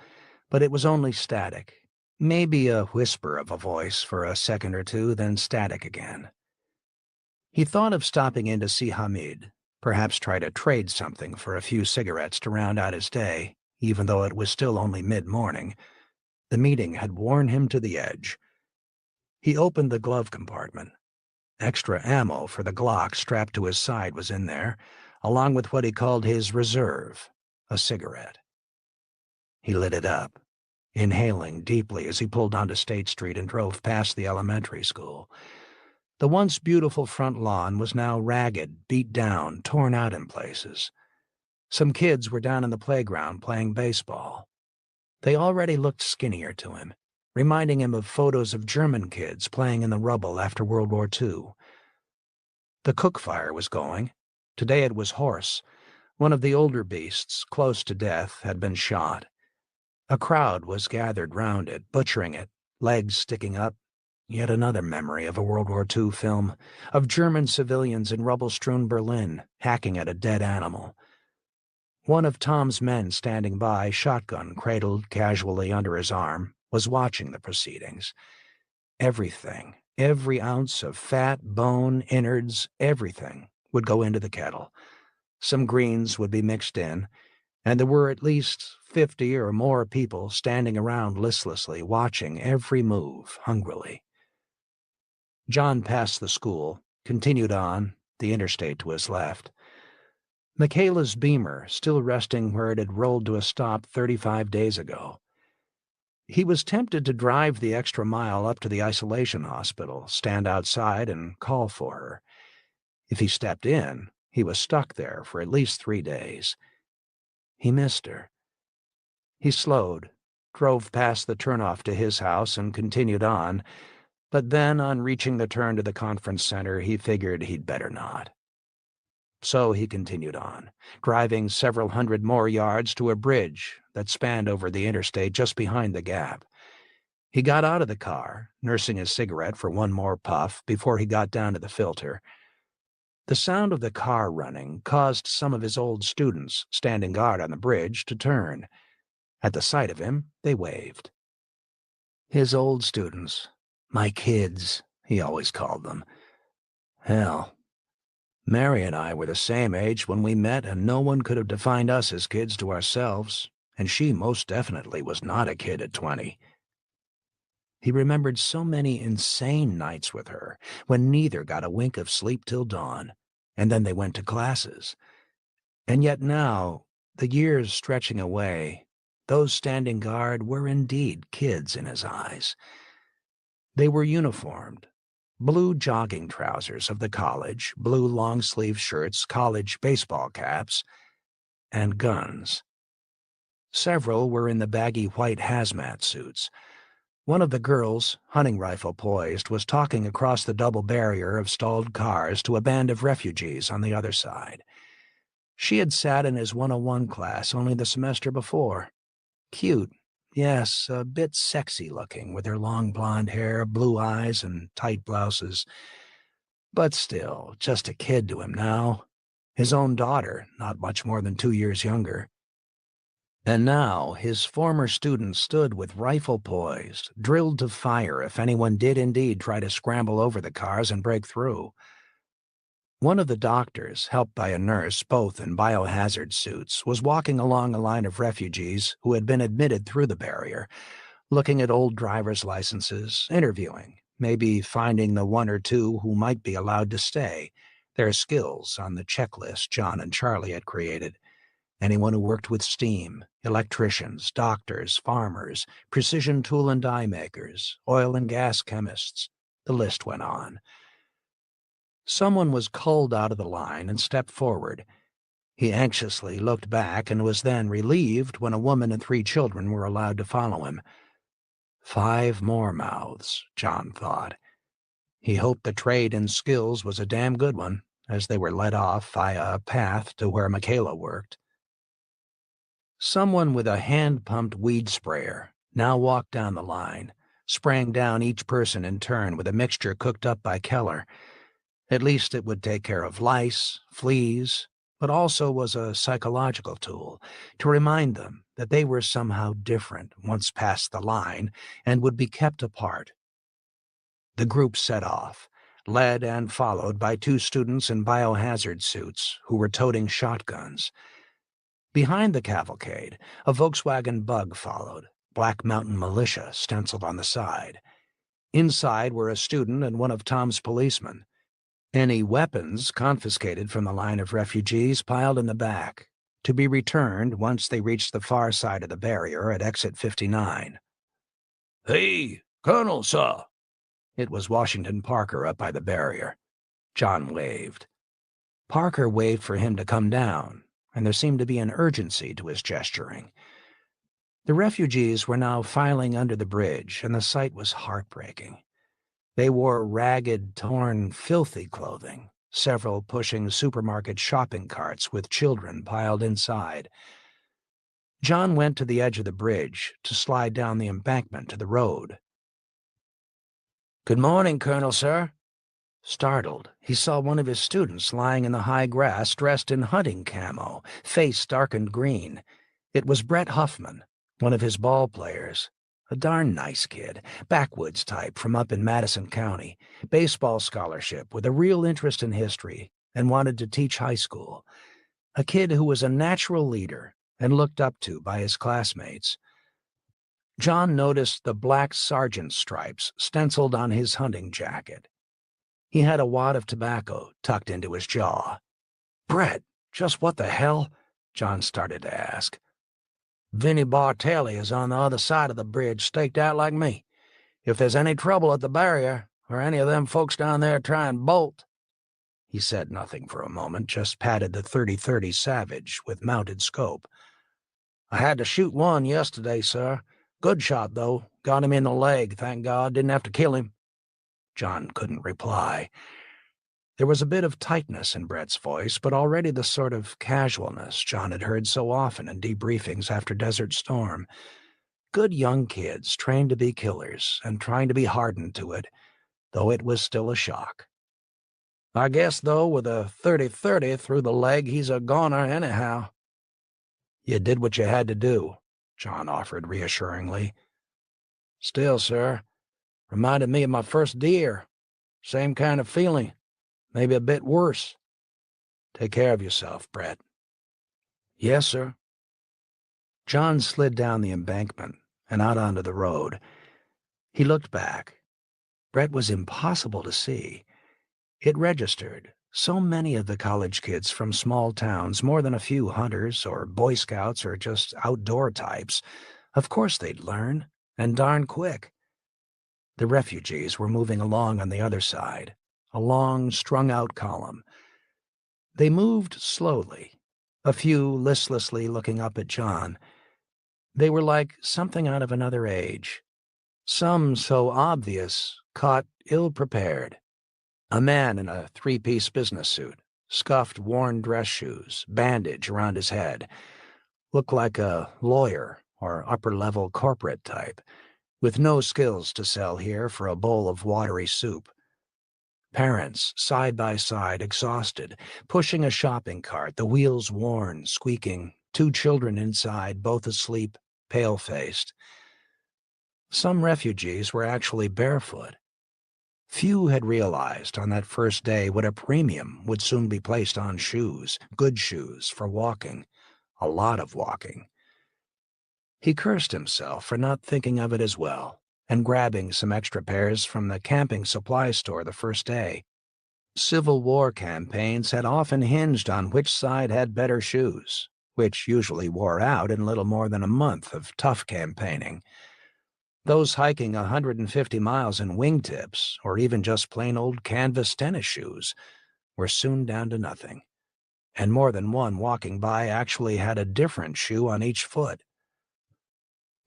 but it was only static. Maybe a whisper of a voice for a second or two, then static again. He thought of stopping in to see Hamid, perhaps try to trade something for a few cigarettes to round out his day, even though it was still only mid-morning. The meeting had worn him to the edge. He opened the glove compartment. Extra ammo for the Glock strapped to his side was in there, along with what he called his reserve, a cigarette. He lit it up, inhaling deeply as he pulled onto State Street and drove past the elementary school. The once beautiful front lawn was now ragged, beat down, torn out in places. Some kids were down in the playground playing baseball. They already looked skinnier to him, reminding him of photos of German kids playing in the rubble after World War II. The cook fire was going. Today it was Horse. One of the older beasts, close to death, had been shot. A crowd was gathered round it, butchering it, legs sticking up. Yet another memory of a World War II film, of German civilians in rubble-strewn Berlin, hacking at a dead animal. One of Tom's men standing by, shotgun cradled casually under his arm, was watching the proceedings. Everything, every ounce of fat, bone, innards, everything would go into the kettle. Some greens would be mixed in, and there were at least 50 or more people standing around listlessly, watching every move hungrily. John passed the school, continued on, the interstate to his left. Michaela's Beamer still resting where it had rolled to a stop 35 days ago. He was tempted to drive the extra mile up to the isolation hospital, stand outside, and call for her. If he stepped in, he was stuck there for at least 3 days. He missed her. He slowed, drove past the turnoff to his house, and continued on, but then, on reaching the turn to the conference center, he figured he'd better not. So he continued on, driving several hundred more yards to a bridge that spanned over the interstate just behind the gap. He got out of the car, nursing his cigarette for one more puff before he got down to the filter. The sound of the car running caused some of his old students, standing guard on the bridge, to turn. At the sight of him, they waved. His old students, my kids, he always called them. Hell, Mary and I were the same age when we met, and no one could have defined us as kids to ourselves, and she most definitely was not a kid at 20. He remembered so many insane nights with her, when neither got a wink of sleep till dawn, and then they went to classes. And yet now, the years stretching away, those standing guard were indeed kids in his eyes. They were uniformed. Blue jogging trousers of the college, blue long-sleeve shirts, college baseball caps, and guns. Several were in the baggy white hazmat suits. One of the girls, hunting rifle poised, was talking across the double barrier of stalled cars to a band of refugees on the other side. She had sat in his 101 class only the semester before. Cute. Yes, a bit sexy-looking, with her long blonde hair, blue eyes, and tight blouses. But still, just a kid to him now. His own daughter, not much more than 2 years younger. And now his former student stood with rifle poised, drilled to fire if anyone did indeed try to scramble over the cars and break through. One of the doctors, helped by a nurse, both in biohazard suits, was walking along a line of refugees who had been admitted through the barrier, looking at old driver's licenses, interviewing, maybe finding the one or two who might be allowed to stay, their skills on the checklist John and Charlie had created. Anyone who worked with steam, electricians, doctors, farmers, precision tool and die makers, oil and gas chemists. The list went on. Someone was culled out of the line and stepped forward. He anxiously looked back and was then relieved when a woman and 3 children were allowed to follow him. 5 more mouths, John thought. He hoped the trade in skills was a damn good one, as they were led off via a path to where Michaela worked. Someone with a hand-pumped weed sprayer now walked down the line, spraying down each person in turn with a mixture cooked up by Keller. At least it would take care of lice, fleas, but also was a psychological tool to remind them that they were somehow different once past the line and would be kept apart. The group set off, led and followed by 2 students in biohazard suits who were toting shotguns. Behind the cavalcade, a Volkswagen Bug followed, Black Mountain Militia stenciled on the side. Inside were a student and one of Tom's policemen. Any weapons confiscated from the line of refugees piled in the back, to be returned once they reached the far side of the barrier at exit 59. "Hey, Colonel, sir!" It was Washington Parker up by the barrier. John waved. Parker waved for him to come down, and there seemed to be an urgency to his gesturing. The refugees were now filing under the bridge, and the sight was heartbreaking. They wore ragged, torn, filthy clothing, several pushing supermarket shopping carts with children piled inside. John went to the edge of the bridge to slide down the embankment to the road. "Good morning, Colonel, sir." Startled, he saw one of his students lying in the high grass dressed in hunting camo, face darkened green. It was Brett Huffman, one of his ball players. A darn nice kid, backwoods type from up in Madison County, baseball scholarship with a real interest in history, and wanted to teach high school. A kid who was a natural leader and looked up to by his classmates. John noticed the black sergeant stripes stenciled on his hunting jacket. He had a wad of tobacco tucked into his jaw. "Brett, just what the hell?" John started to ask. "Vinnie Bartelli is on the other side of the bridge, staked out like me. If there's any trouble at the barrier, or any of them folks down there try and bolt—" He said nothing for a moment, just patted the .30-30 Savage with mounted scope. "I had to shoot one yesterday, sir. Good shot, though. Got him in the leg, thank God. Didn't have to kill him." John couldn't reply. There was a bit of tightness in Brett's voice, but already the sort of casualness John had heard so often in debriefings after Desert Storm. Good young kids trained to be killers and trying to be hardened to it, though it was still a shock. "I guess, though, with a .30-30 through the leg, he's a goner anyhow." "You did what you had to do," John offered reassuringly. "Still, sir, reminded me of my first deer. Same kind of feeling, maybe a bit worse. Take care of yourself, Brett." "Yes, sir." John slid down the embankment and out onto the road. He looked back. Brett was impossible to see. It registered. So many of the college kids from small towns, more than a few hunters or Boy Scouts or just outdoor types. Of course they'd learn, and darn quick. The refugees were moving along on the other side, a long, strung-out column. They moved slowly, a few listlessly looking up at John. They were like something out of another age. Some so obvious, caught ill-prepared. A man in a three-piece business suit, scuffed, worn dress shoes, bandage around his head. Looked like a lawyer or upper-level corporate type, with no skills to sell here for a bowl of watery soup. Parents, side by side, exhausted, pushing a shopping cart, the wheels worn, squeaking, 2 children inside, both asleep, pale-faced. Some refugees were actually barefoot. Few had realized on that first day what a premium would soon be placed on shoes, good shoes, for walking, a lot of walking. He cursed himself for not thinking of it as well, and grabbing some extra pairs from the camping supply store the first day. Civil War campaigns had often hinged on which side had better shoes, which usually wore out in little more than a month of tough campaigning. Those hiking 150 miles in wingtips, or even just plain old canvas tennis shoes, were soon down to nothing, and more than one walking by actually had a different shoe on each foot.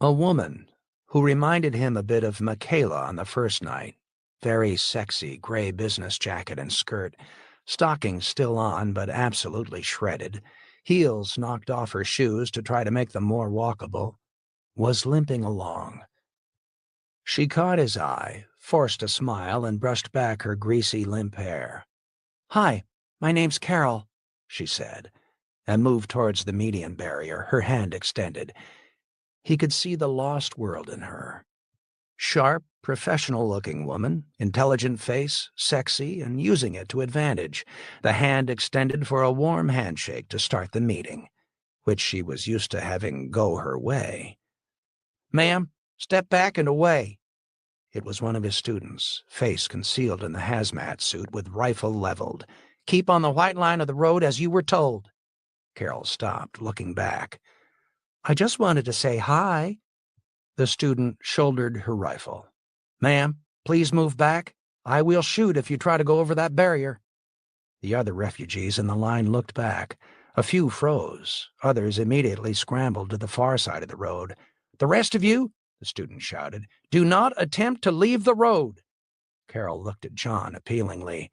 A woman, who reminded him a bit of Michaela on the first night, very sexy gray business jacket and skirt, stockings still on but absolutely shredded, heels knocked off her shoes to try to make them more walkable, was limping along. She caught his eye, forced a smile, and brushed back her greasy, limp hair. "Hi, my name's Carol," she said, and moved towards the median barrier, her hand extended. He could see the lost world in her. Sharp, professional-looking woman, intelligent face, sexy, and using it to advantage, the hand extended for a warm handshake to start the meeting, which she was used to having go her way. "Ma'am, step back and away." It was one of his students, face concealed in the hazmat suit with rifle leveled. "Keep on the white line of the road as you were told." Carol stopped, looking back. "I just wanted to say hi." The student shouldered her rifle. "Ma'am, please move back. I will shoot if you try to go over that barrier." The other refugees in the line looked back. A few froze. Others immediately scrambled to the far side of the road. "The rest of you," the student shouted, "do not attempt to leave the road." Carol looked at John appealingly.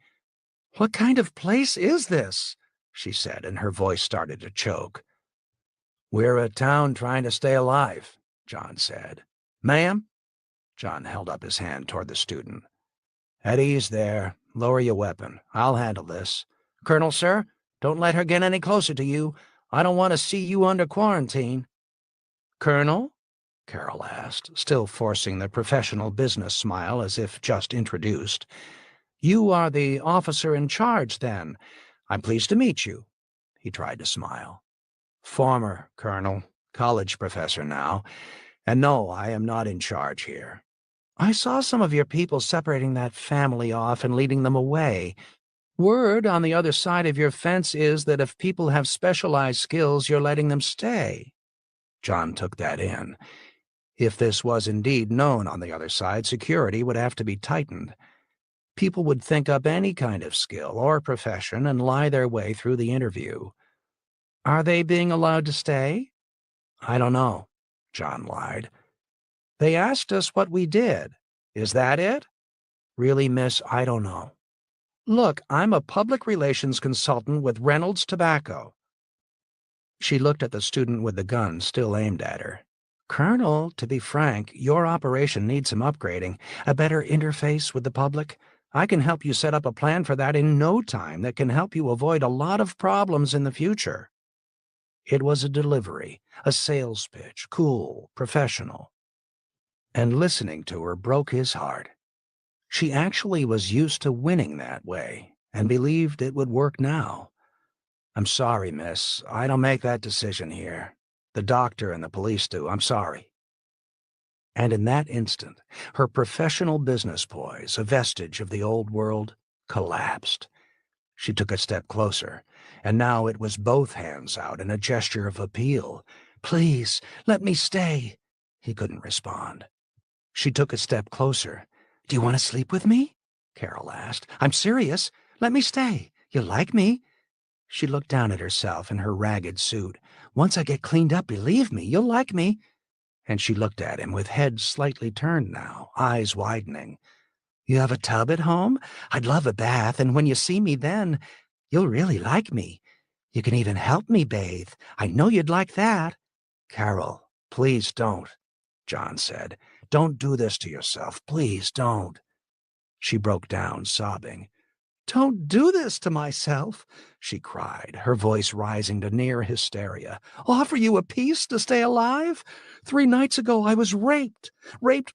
"What kind of place is this?" she said, and her voice started to choke. "We're a town trying to stay alive," John said. "Ma'am?" John held up his hand toward the student. "At ease there. lower your weapon. I'll handle this. Colonel, sir, don't let her get any closer to you. I don't want to see you under quarantine. Colonel? Carol asked, still forcing the professional business smile as if just introduced. You are the officer in charge, then. I'm pleased to meet you. He tried to smile. Former colonel, college professor now. And no, I am not in charge here. I saw some of your people separating that family off and leading them away. Word on the other side of your fence is that if people have specialized skills, you're letting them stay. John took that in. If this was indeed known on the other side, security would have to be tightened. People would think up any kind of skill or profession and lie their way through the interview. Are they being allowed to stay? I don't know, John lied. They asked us what we did. Is that it? Really, miss, I don't know. Look, I'm a public relations consultant with Reynolds Tobacco. She looked at the student with the gun still aimed at her. Colonel, to be frank, your operation needs some upgrading, a better interface with the public. I can help you set up a plan for that in no time that can help you avoid a lot of problems in the future. It was a delivery, a sales pitch, cool, professional. And listening to her broke his heart. She actually was used to winning that way and believed it would work now. I'm sorry, miss. I don't make that decision here. The doctor and the police do. I'm sorry. And in that instant, her professional business poise, a vestige of the old world, collapsed. She took a step closer, and now it was both hands out in a gesture of appeal. Please, let me stay. He couldn't respond. She took a step closer. Do you want to sleep with me? Carol asked. I'm serious. Let me stay. You like me? She looked down at herself in her ragged suit. Once I get cleaned up, believe me, you'll like me. And she looked at him with head slightly turned now, eyes widening. You have a tub at home? I'd love a bath, and when you see me then, you'll really like me. You can even help me bathe. I know you'd like that. Carol, please don't, John said. Don't do this to yourself. Please don't. She broke down, sobbing. Don't do this to myself, she cried, her voice rising to near hysteria. Offer you a piece to stay alive? 3 nights ago I was raped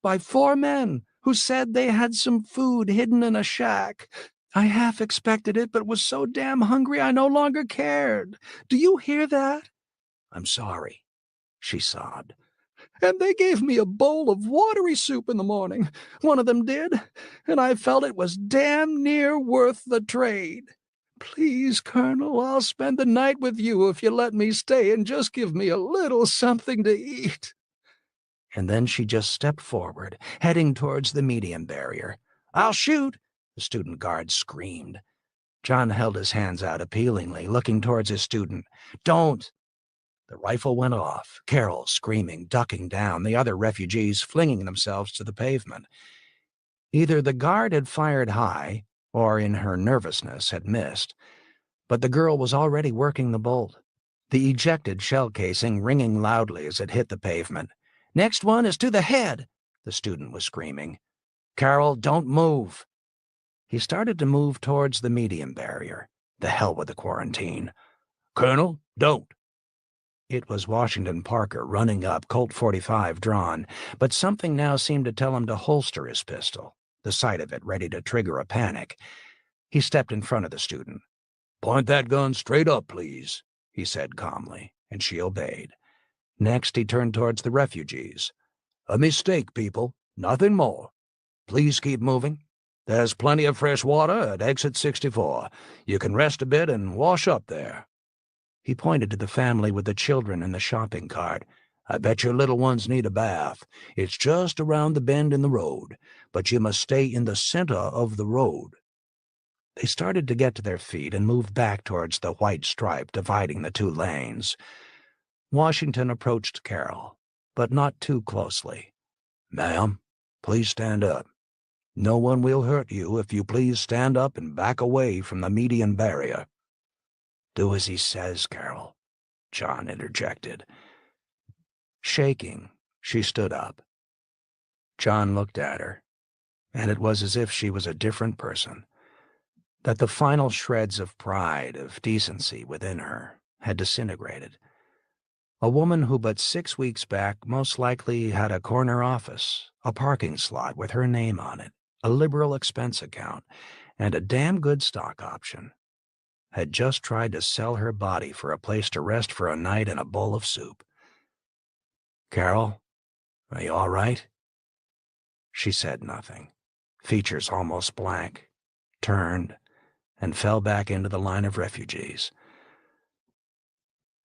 by 4 men who said they had some food hidden in a shack. I half expected it, but was so damn hungry I no longer cared. Do you hear that? I'm sorry, she sobbed. And they gave me a bowl of watery soup in the morning. One of them did, and I felt it was damn near worth the trade. Please, Colonel, I'll spend the night with you if you let me stay and just give me a little something to eat. And then she just stepped forward, heading towards the median barrier. I'll shoot, the student guard screamed. John held his hands out appealingly, looking towards his student. Don't! The rifle went off, Carol screaming, ducking down, the other refugees flinging themselves to the pavement. Either the guard had fired high, or in her nervousness had missed, but the girl was already working the bolt, the ejected shell casing ringing loudly as it hit the pavement. Next one is to the head, the student was screaming. Carol, don't move. He started to move towards the median barrier. The hell with the quarantine. Colonel, don't. It was Washington Parker running up, Colt 45 drawn, but something now seemed to tell him to holster his pistol, the sight of it ready to trigger a panic. He stepped in front of the student. Point that gun straight up, please, he said calmly, and she obeyed. Next, he turned towards the refugees. A mistake, people, nothing more. Please keep moving. There's plenty of fresh water at exit 64. You can rest a bit and wash up there. He pointed to the family with the children in the shopping cart. I bet your little ones need a bath. It's just around the bend in the road, but you must stay in the center of the road. They started to get to their feet and moved back towards the white stripe dividing the 2 lanes. Washington approached Carol, but not too closely. Ma'am, please stand up. No one will hurt you if you please stand up and back away from the median barrier. Do as he says, Carol, John interjected. Shaking, she stood up. John looked at her, and it was as if she was a different person. that the final shreds of pride, of decency within her had disintegrated. A woman who but 6 weeks back most likely had a corner office, a parking slot with her name on it, a liberal expense account, and a damn good stock option, had just tried to sell her body for a place to rest for a night and a bowl of soup. "Carol, are you all right?" She said nothing, features almost blank, turned, and fell back into the line of refugees.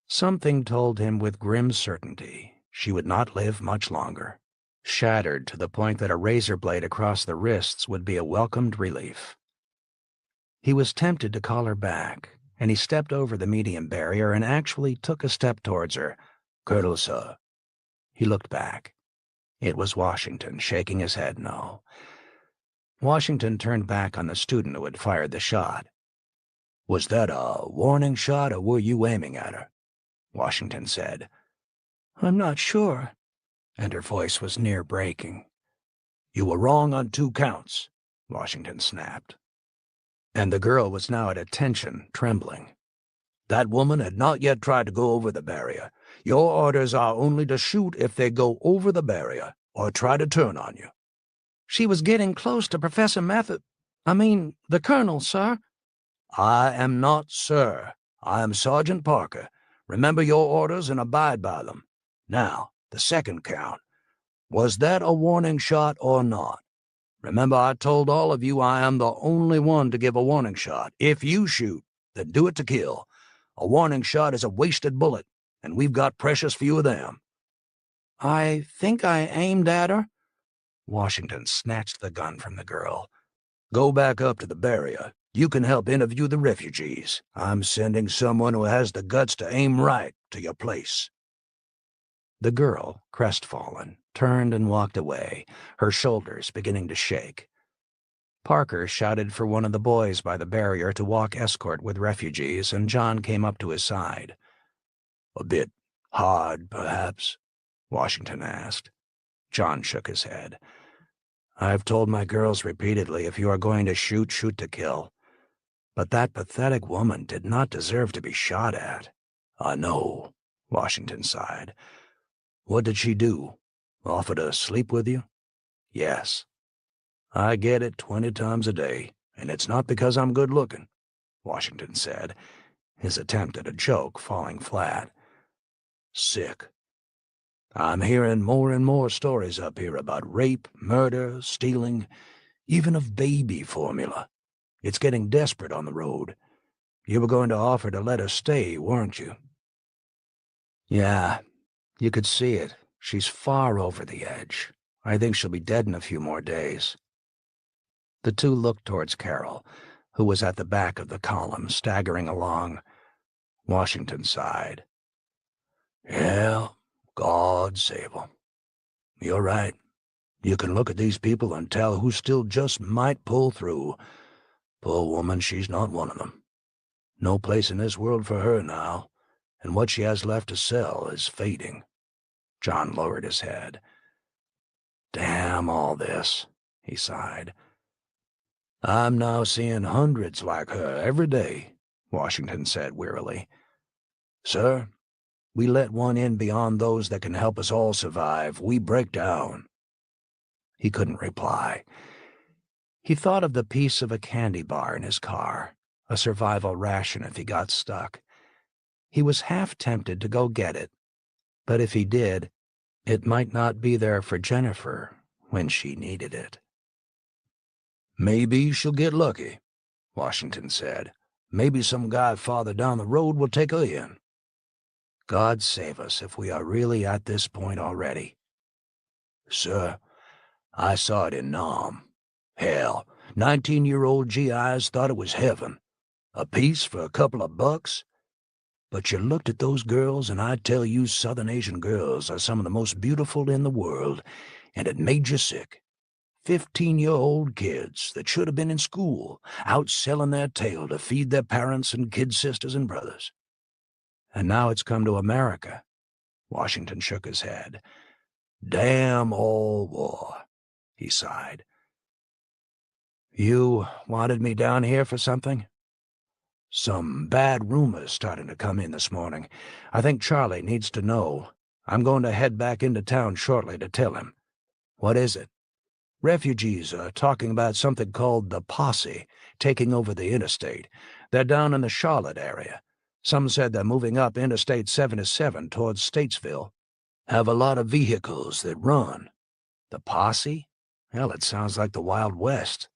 Something told him with grim certainty she would not live much longer, shattered to the point that a razor blade across the wrists would be a welcomed relief. He was tempted to call her back, and he stepped over the medium barrier and actually took a step towards her. "Colonel, sir." He looked back. It was Washington, shaking his head no. Washington turned back on the student who had fired the shot. "Was that a warning shot, or were you aiming at her?" Washington said. "I'm not sure," and her voice was near breaking. "You were wrong on 2 counts," Washington snapped. And the girl was now at attention, trembling. "That woman had not yet tried to go over the barrier. Your orders are only to shoot if they go over the barrier or try to turn on you." "She was getting close to Professor the Colonel, sir." "I am not sir. I am Sergeant Parker. Remember your orders and abide by them. Now, the second count. Was that a warning shot or not? Remember, I told all of you I am the only one to give a warning shot. If you shoot, then do it to kill. A warning shot is a wasted bullet, and we've got precious few of them." "I think I aimed at her." Washington snatched the gun from the girl. "Go back up to the barrier. You can help interview the refugees. I'm sending someone who has the guts to aim right to your place." The girl, crestfallen, turned and walked away, her shoulders beginning to shake. Parker shouted for one of the boys by the barrier to walk escort with refugees, and John came up to his side. "A bit hard, perhaps?" Washington asked. John shook his head. "I've told my girls repeatedly, if you are going to shoot, shoot to kill. But that pathetic woman did not deserve to be shot at." "I know," Washington sighed. "What did she do? Offer to sleep with you?" "Yes." "I get it 20 times a day, and it's not because I'm good-looking," Washington said, his attempt at a joke falling flat. "Sick. I'm hearing more and more stories up here about rape, murder, stealing, even of baby formula. It's getting desperate on the road. You were going to offer to let her stay, weren't you?" "Yeah, you could see it. She's far over the edge. I think she'll be dead in a few more days." The two looked towards Carol, who was at the back of the column, staggering along. Washington sighed. "Yeah, God save 'em. You're right. You can look at these people and tell who still just might pull through. Poor woman, she's not one of them. No place in this world for her now, and what she has left to sell is fading." John lowered his head. "Damn all this," he sighed. "I'm now seeing hundreds like her every day," Washington said wearily. "Sir, we let one in beyond those that can help us all survive, we break down." He couldn't reply. He thought of the piece of a candy bar in his car, a survival ration if he got stuck. He was half tempted to go get it, but if he did, it might not be there for Jennifer when she needed it. "Maybe she'll get lucky," Washington said. "Maybe some guy farther down the road will take her in." God save us if we are really at this point already. "Sir, I saw it in Nam. Hell, 19-year-old GIs thought it was heaven. A piece for a couple of bucks? But you looked at those girls, and I tell you Southern Asian girls are some of the most beautiful in the world, and it made you sick. 15-year-old kids that should have been in school, out selling their tail to feed their parents and kid sisters and brothers. And now it's come to America." Washington shook his head. "Damn all war," he sighed. You wanted me down here for something? Some bad rumors starting to come in this morning. I think Charlie needs to know. I'm going to head back into town shortly to tell him. What is it? Refugees are talking about something called the Posse taking over the interstate. They're down in the Charlotte area. Some said they're moving up Interstate 77 towards Statesville. Have a lot of vehicles that run. The Posse? Hell, it sounds like the Wild West.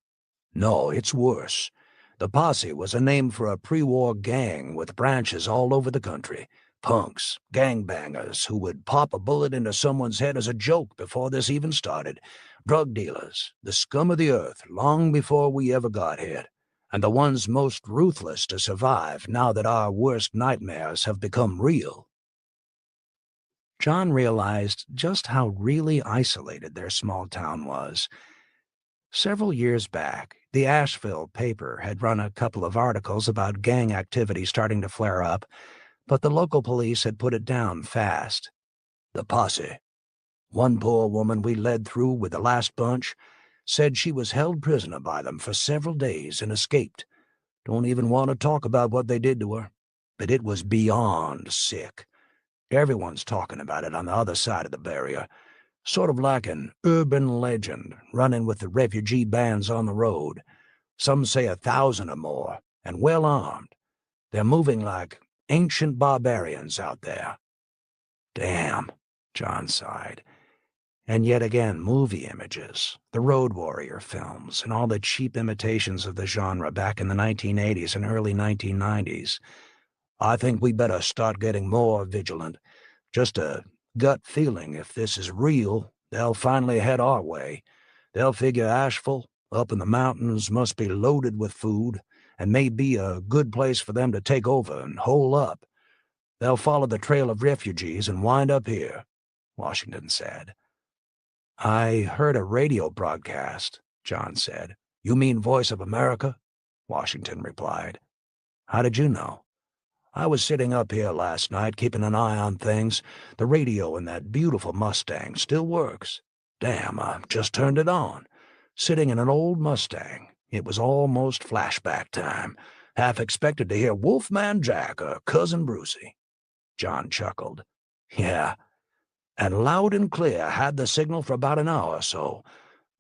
No, it's worse. The Posse was a name for a pre-war gang with branches all over the country. Punks, gangbangers who would pop a bullet into someone's head as a joke before this even started. Drug dealers, the scum of the earth long before we ever got here. And the ones most ruthless to survive now that our worst nightmares have become real. John realized just how really isolated their small town was. Several years back, the Asheville paper had run a couple of articles about gang activity starting to flare up, but the local police had put it down fast. The Posse. One poor woman we led through with the last bunch said she was held prisoner by them for several days and escaped. Don't even want to talk about what they did to her, but it was beyond sick. Everyone's talking about it on the other side of the barrier. Sort of like an urban legend running with the refugee bands on the road. Some say 1,000 or more, and well armed. They're moving like ancient barbarians out there. Damn, John sighed. And yet again, movie images, the Road Warrior films, and all the cheap imitations of the genre back in the 1980s and early 1990s. I think we better start getting more vigilant. Just a gut feeling if this is real, they'll finally head our way. They'll figure Asheville, up in the mountains, must be loaded with food, and may be a good place for them to take over and hole up. They'll follow the trail of refugees and wind up here, Washington said. I heard a radio broadcast, John said. You mean Voice of America? Washington replied. How did you know? I was sitting up here last night, keeping an eye on things. The radio in that beautiful Mustang still works. Damn, I just turned it on. Sitting in an old Mustang. It was almost flashback time. Half expected to hear Wolfman Jack or Cousin Brucey. John chuckled. Yeah, and loud and clear, had the signal for about an hour or so.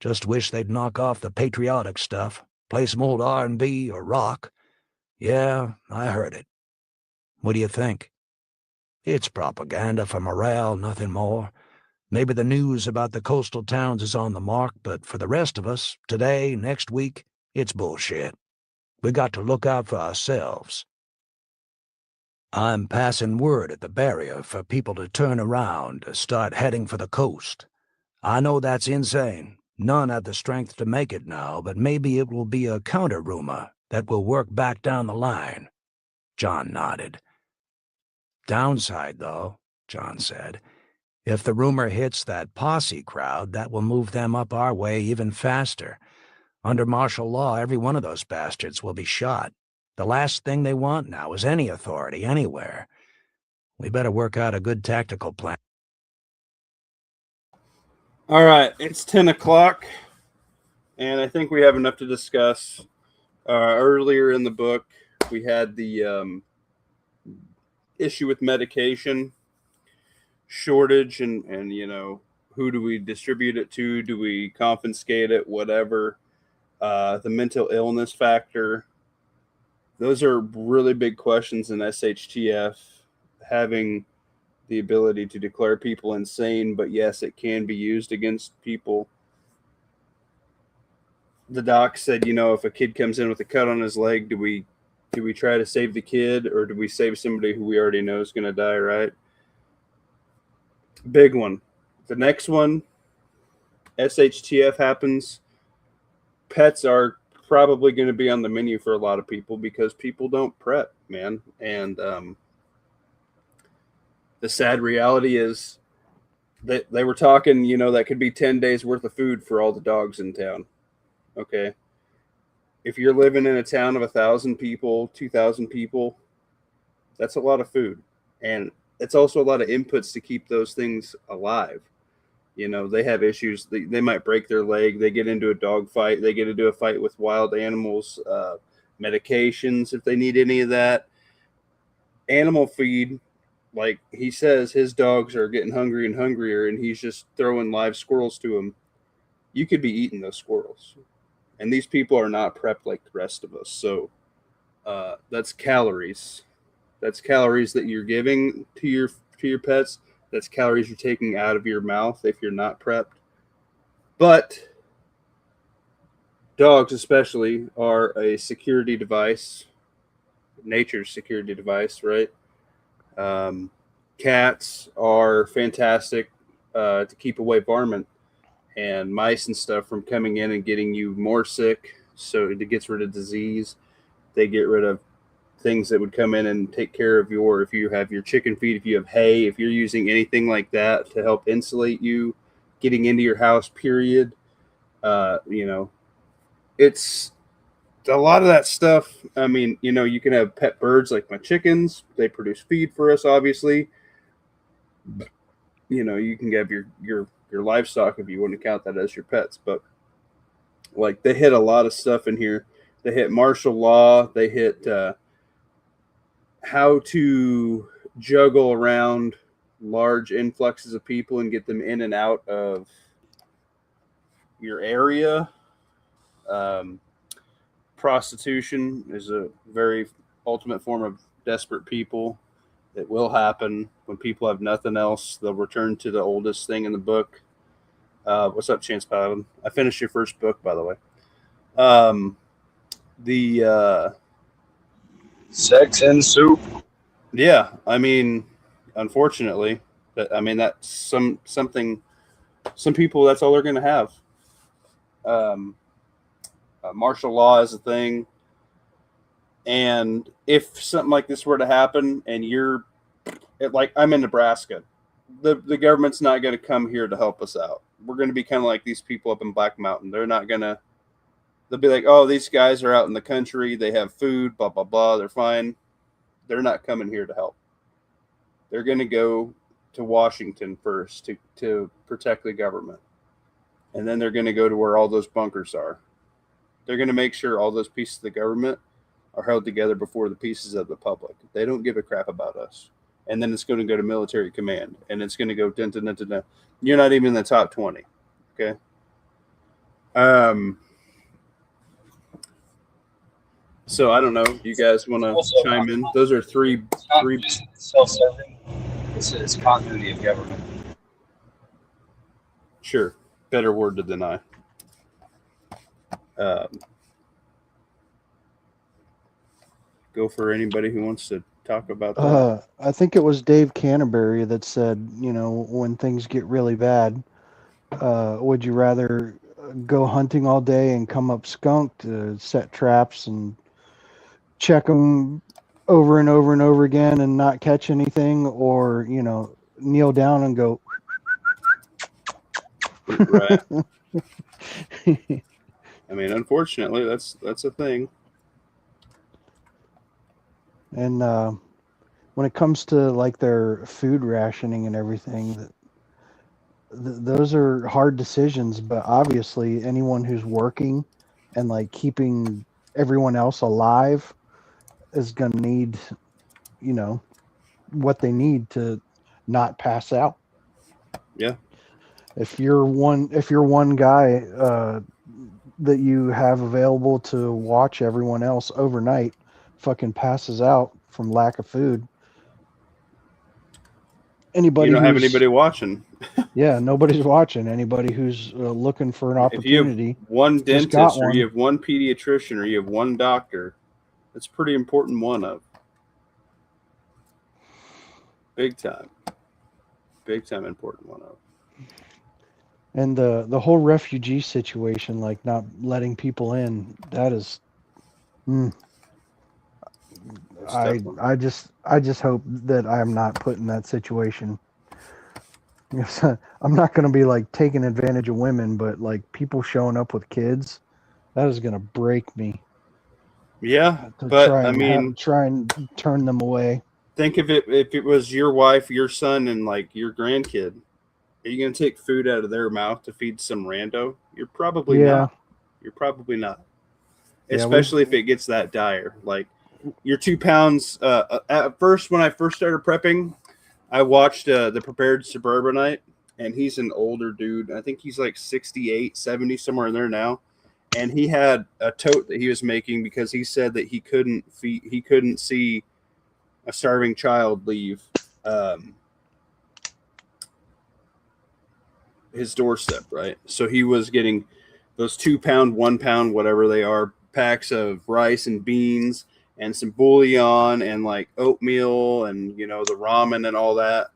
Just wish they'd knock off the patriotic stuff, play some old R&B or rock. Yeah, I heard it. What do you think? It's propaganda for morale, nothing more. Maybe the news about the coastal towns is on the mark, but for the rest of us, today, next week, it's bullshit. We got to look out for ourselves. I'm passing word at the barrier for people to turn around, to start heading for the coast. I know that's insane. None have the strength to make it now, but maybe it will be a counter-rumor that will work back down the line. John nodded. Downside, though, John said. If the rumor hits that Posse crowd, that will move them up our way even faster. Under martial law, every one of those bastards will be shot. The last thing they want now is any authority anywhere. We better work out a good tactical plan. All right, it's 10 o'clock, and I think we have enough to discuss. Earlier in the book, we had the issue with medication shortage and who do we distribute it to? Do we confiscate it? Whatever. The mental illness factor. Those are really big questions in SHTF. Having the ability to declare people insane, but yes, it can be used against people. The doc said, if a kid comes in with a cut on his leg, do we try to save the kid, or do we save somebody who we already know is going to die, right? Big one. The next one, SHTF happens. Pets are probably going to be on the menu for a lot of people because people don't prep, man. And the sad reality is that they were talking, that could be 10 days worth of food for all the dogs in town. Okay. If you're living in a town of 1,000 people, 2,000 people, that's a lot of food. And it's also a lot of inputs to keep those things alive. You know, they have issues. They might break their leg. They get into a dog fight. They get into a fight with wild animals, medications if they need any of that. Animal feed, like he says, his dogs are getting hungry and hungrier, and he's just throwing live squirrels to them. You could be eating those squirrels. And these people are not prepped like the rest of us. So that's calories. That's calories that you're giving to your pets. That's calories you're taking out of your mouth if you're not prepped. But dogs, especially, are a security device, nature's security device, right? Cats are fantastic to keep away varmint and mice and stuff from coming in and getting you more sick. So it gets rid of disease. They get rid of things that would come in and take care of if you have your chicken feed, if you have hay, if you're using anything like that to help insulate you getting into your house, period. It's a lot of that stuff. I mean, you can have pet birds like my chickens. They produce feed for us, obviously. You can have your livestock if you want to count that as your pets. But like they hit a lot of stuff in here. They hit martial law. They hit how to juggle around large influxes of people and get them in and out of your area. Prostitution is a very ultimate form of desperate people. It will happen when people have nothing else. They'll return to the oldest thing in the book. What's up, Chance Paladin? I finished your first book, by the way. Sex and soup. Yeah, I mean, unfortunately, that's something. Some people, that's all they're going to have. Martial law is a thing, and if something like this were to happen, and I'm in Nebraska, the government's not going to come here to help us out. We're going to be kind of like these people up in Black Mountain. They're not going to. They'll be like, oh, these guys are out in the country. They have food, blah, blah, blah. They're fine. They're not coming here to help. They're going to go to Washington first to protect the government. And then they're going to go to where all those bunkers are. They're going to make sure all those pieces of the government are held together before the pieces of the public. They don't give a crap about us. And then it's going to go to military command. And it's going to go dun, dun, dun, dun, dun. You're not even in the top 20. Okay? So I don't know. You guys want to chime in? Those are three. Self-serving. It's continuity of government. Sure. Better word to deny. Go for anybody who wants to talk about that. I think it was Dave Canterbury that said, when things get really bad, would you rather go hunting all day and come up skunked, set traps and check them over and over and over again and not catch anything, or kneel down and go right? I mean, unfortunately, that's a thing. And when it comes to like their food rationing and everything, those are hard decisions. But obviously, anyone who's working and like keeping everyone else alive is going to need, what they need to not pass out. Yeah. If you're one guy that you have available to watch everyone else overnight fucking passes out from lack of food. Anybody you don't have anybody watching. Yeah, nobody's watching. Anybody who's looking for an opportunity. If you have one dentist, or you have one pediatrician, or you have one doctor, that's a pretty important one of. Big time important one of. And the whole refugee situation, like not letting people in, that is. I just hope that I'm not put in that situation. I'm not going to be like taking advantage of women, but like people showing up with kids, that is going to break me. Yeah, but try and turn them away. Think of it if it was your wife, your son, and like your grandkid. Are you going to take food out of their mouth to feed some rando? You're probably Yeah. not. You're probably not. Yeah, Especially if it gets that dire. Like, you're 2 pounds. At first, when I first started prepping, I watched the Prepared Suburbanite, and he's an older dude. I think he's like 68, 70, somewhere in there now. And he had a tote that he was making because he said that he couldn't see a starving child leave his doorstep, right? So he was getting those 2 pound, 1 pound, whatever they are, packs of rice and beans and some bouillon and like oatmeal and, you know, the ramen and all that.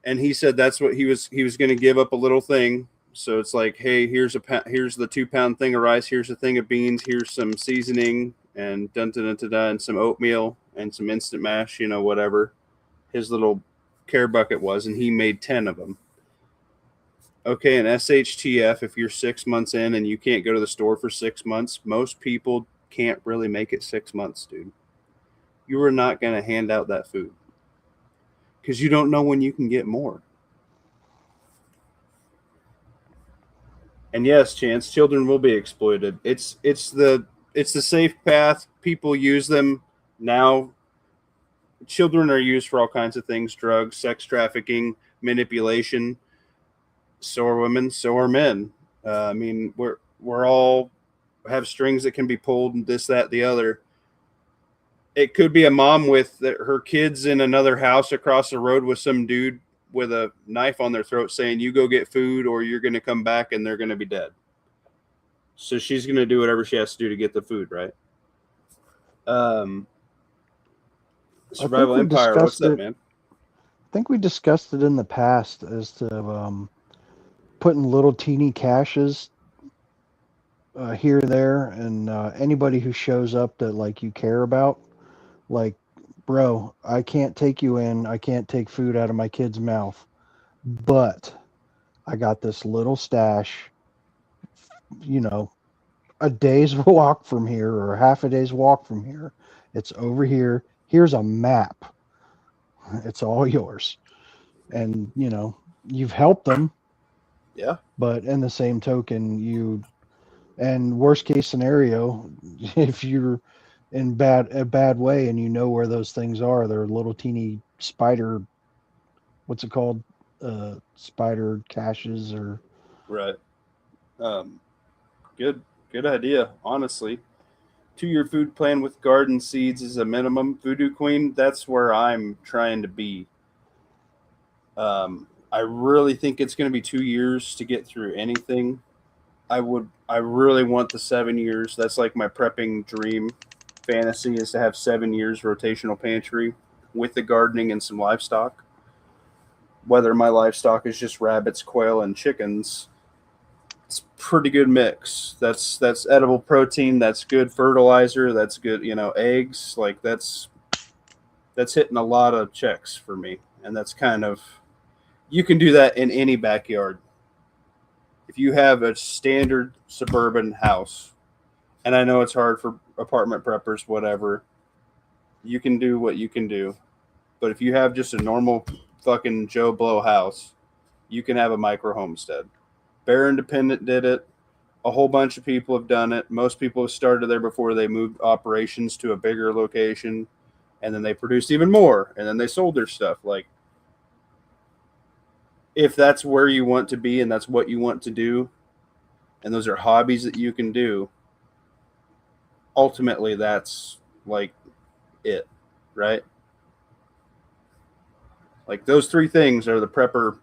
And he said that's what he was going to give up a little thing. So it's like, hey, here's the 2 pound thing of rice, here's a thing of beans, here's some seasoning and and some oatmeal and some instant mash, you know, whatever his little care bucket was, and he made 10 of them. Okay, an SHTF, if you're 6 months in and you can't go to the store for 6 months, most people can't really make it 6 months, dude. You are not going to hand out that food because you don't know when you can get more. And yes, Chance, children will be exploited. It's the safe path. People use them now. Children are used for all kinds of things: drugs, sex trafficking, manipulation. So are women, so are men. I mean, we're all have strings that can be pulled, and this, that, the other. It could be a mom with her kids in another house across the road with some dude with a knife on their throat saying, you go get food or you're going to come back and they're going to be dead. So she's going to do whatever she has to do to get the food, right? Survival Empire, what's up, man? I think we discussed it in the past as to putting little teeny caches here, there, and anybody who shows up that like you care about, like, bro, I can't take you in. I can't take food out of my kid's mouth, but I got this little stash, you know, a day's walk from here or half a day's walk from here. It's over here. Here's a map. It's all yours. And, you know, you've helped them. Yeah. But in the same token, and worst case scenario, if you're in a bad way and you know where those things are, they're little teeny spider, what's it called? Spider caches or. Right. Good idea, honestly. 2-year food plan with garden seeds is a minimum. Voodoo Queen, that's where I'm trying to be. I really think it's going to be 2 years to get through anything. I really want the 7 years. That's like my prepping dream fantasy, is to have 7 years rotational pantry with the gardening and some livestock. Whether my livestock is just rabbits, quail, and chickens, it's a pretty good mix. That's edible protein. That's good fertilizer. That's good, you know, eggs. Like that's hitting a lot of checks for me. And that's kind of, you can do that in any backyard. If you have a standard suburban house, and I know it's hard for apartment preppers, whatever, you can do what you can do. But if you have just a normal fucking Joe Blow house, you can have a micro homestead. Bear Independent did it. A whole bunch of people have done it. Most people have started there before they moved operations to a bigger location, and then they produced even more, and then they sold their stuff. Like, if that's where you want to be and that's what you want to do, and those are hobbies that you can do, ultimately that's like it, right? Like, those 3 things are the prepper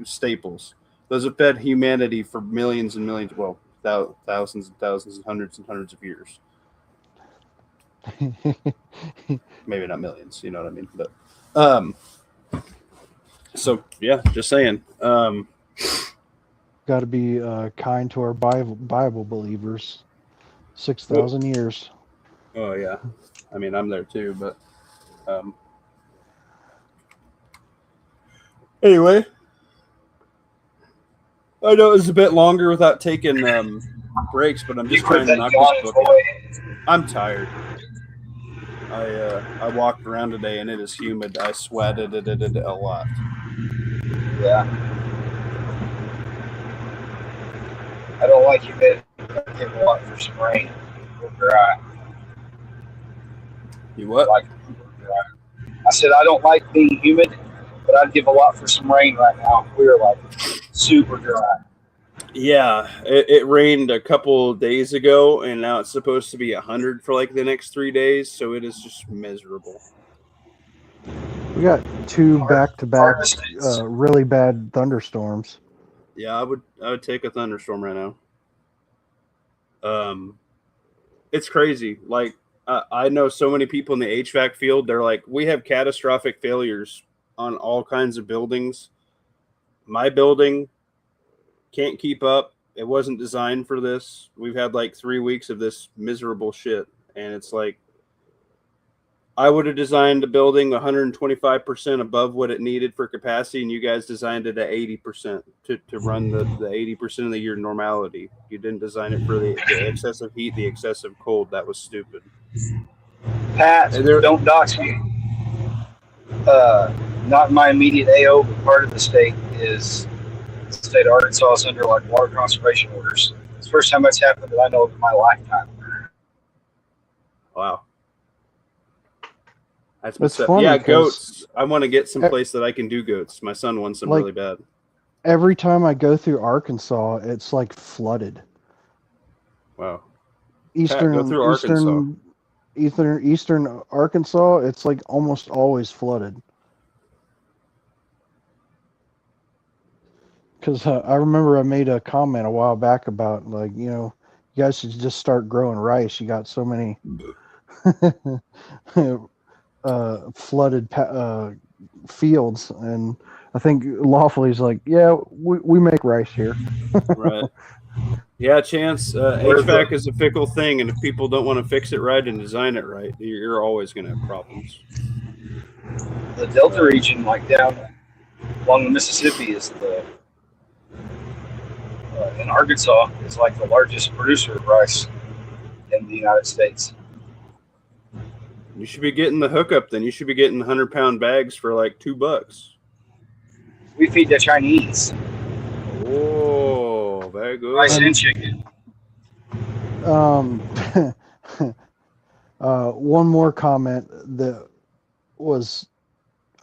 staples. Those have fed humanity for millions and millions, well, thousands and thousands and hundreds of years. Maybe not millions, you know what I mean? But so yeah, just saying. Got to be kind to our Bible believers. 6,000 years. Oh yeah, I mean, I'm there too, but anyway, I know it was a bit longer without taking breaks, but I'm just trying to knock this book out. I'm tired. I walked around today and it is humid. I sweated it a lot. Yeah. I don't like humidity. I give a lot for some rain or dry. You what? Like dry. I said I don't like being humid, but I'd give a lot for some rain right now. We're like super dry. Yeah, it rained a couple days ago, and now it's supposed to be 100 for like the next 3 days. So it is just miserable. We got two back-to-back Harvest is- really bad thunderstorms. Yeah, I would take a thunderstorm right now. It's crazy. Like I know so many people in the HVAC field. They're like, we have catastrophic failures on all kinds of buildings. My building can't keep up. It wasn't designed for this. We've had like 3 weeks of this miserable shit, and it's like I would have designed a building 125% above what it needed for capacity, and you guys designed it at 80% to run the 80% of the year normality. You didn't design it for the excessive heat, the excessive cold. That was stupid. Pat, don't dox me. Not in my immediate AO, but part of the state is the state of Arkansas is under like water conservation orders. It's the first time that's happened that I know of in my lifetime. Wow. That's It's what's funny yeah, 'cause- goats. I want to get some place that I can do goats. My son wants them Like- really bad. Every time I go through Arkansas, it's like flooded. Wow. Eastern through Eastern Arkansas, it's like almost always flooded. Because I remember I made a comment a while back about like, you guys should just start growing rice. You got so many flooded fields, and I think Lawfully's like, yeah, we make rice here. Right. Yeah, Chance. HVAC is a fickle thing, and if people don't want to fix it right and design it right, you're always going to have problems. The Delta region, like down along the Mississippi, is in Arkansas is like the largest producer of rice in the United States. You should be getting the hookup. Then you should be getting 100-pound bags for like $2. We feed the Chinese Oh, very good. rice and chicken. One more comment that was,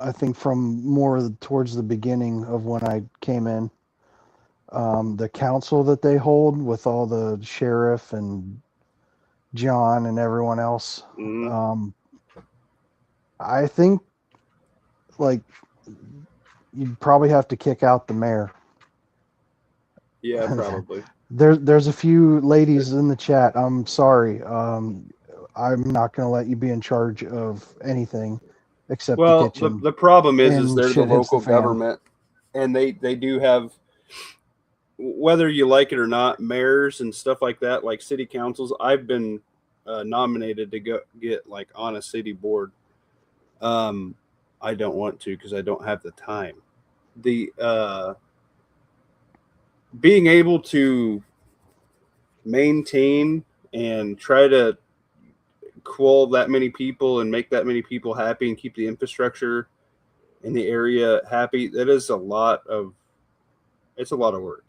I think, from more towards the beginning of when I came in. The council that they hold with all the sheriff and John and everyone else. Mhm. I think, like, you'd probably have to kick out the mayor. Yeah, probably. There's a few ladies in the chat. I'm sorry. I'm not going to let you be in charge of anything except the Well, kitchen. the problem is and they're the shit hits the local fan. government, and they do have, whether you like it or not, mayors and stuff like that, like city councils. I've been nominated to go get like on a city board. I don't want to because I don't have the time. The being able to maintain and try to quell that many people and make that many people happy and keep the infrastructure in the area happy, it's a lot of work.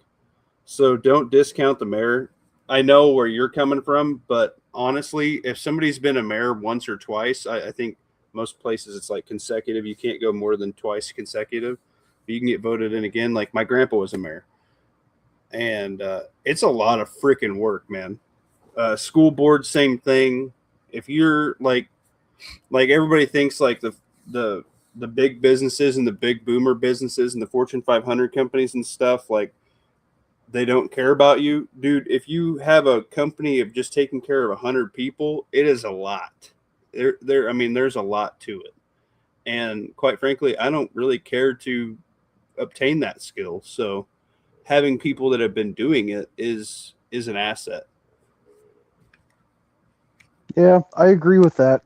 So don't discount the mayor. I know where you're coming from, but honestly, if somebody's been a mayor once or twice, I think most places it's like consecutive. You can't go more than twice consecutive. You can get voted in again. Like my grandpa was a mayor, and it's a lot of freaking work, man. School board, same thing. If you're like everybody thinks like the big businesses and the big boomer businesses and the Fortune 500 companies and stuff, like they don't care about you, dude. If you have a company of just taking care of 100 people, it is a lot. There's a lot to it, and quite frankly, I don't really care to obtain that skill. So having people that have been doing it is an asset. Yeah, I agree with that.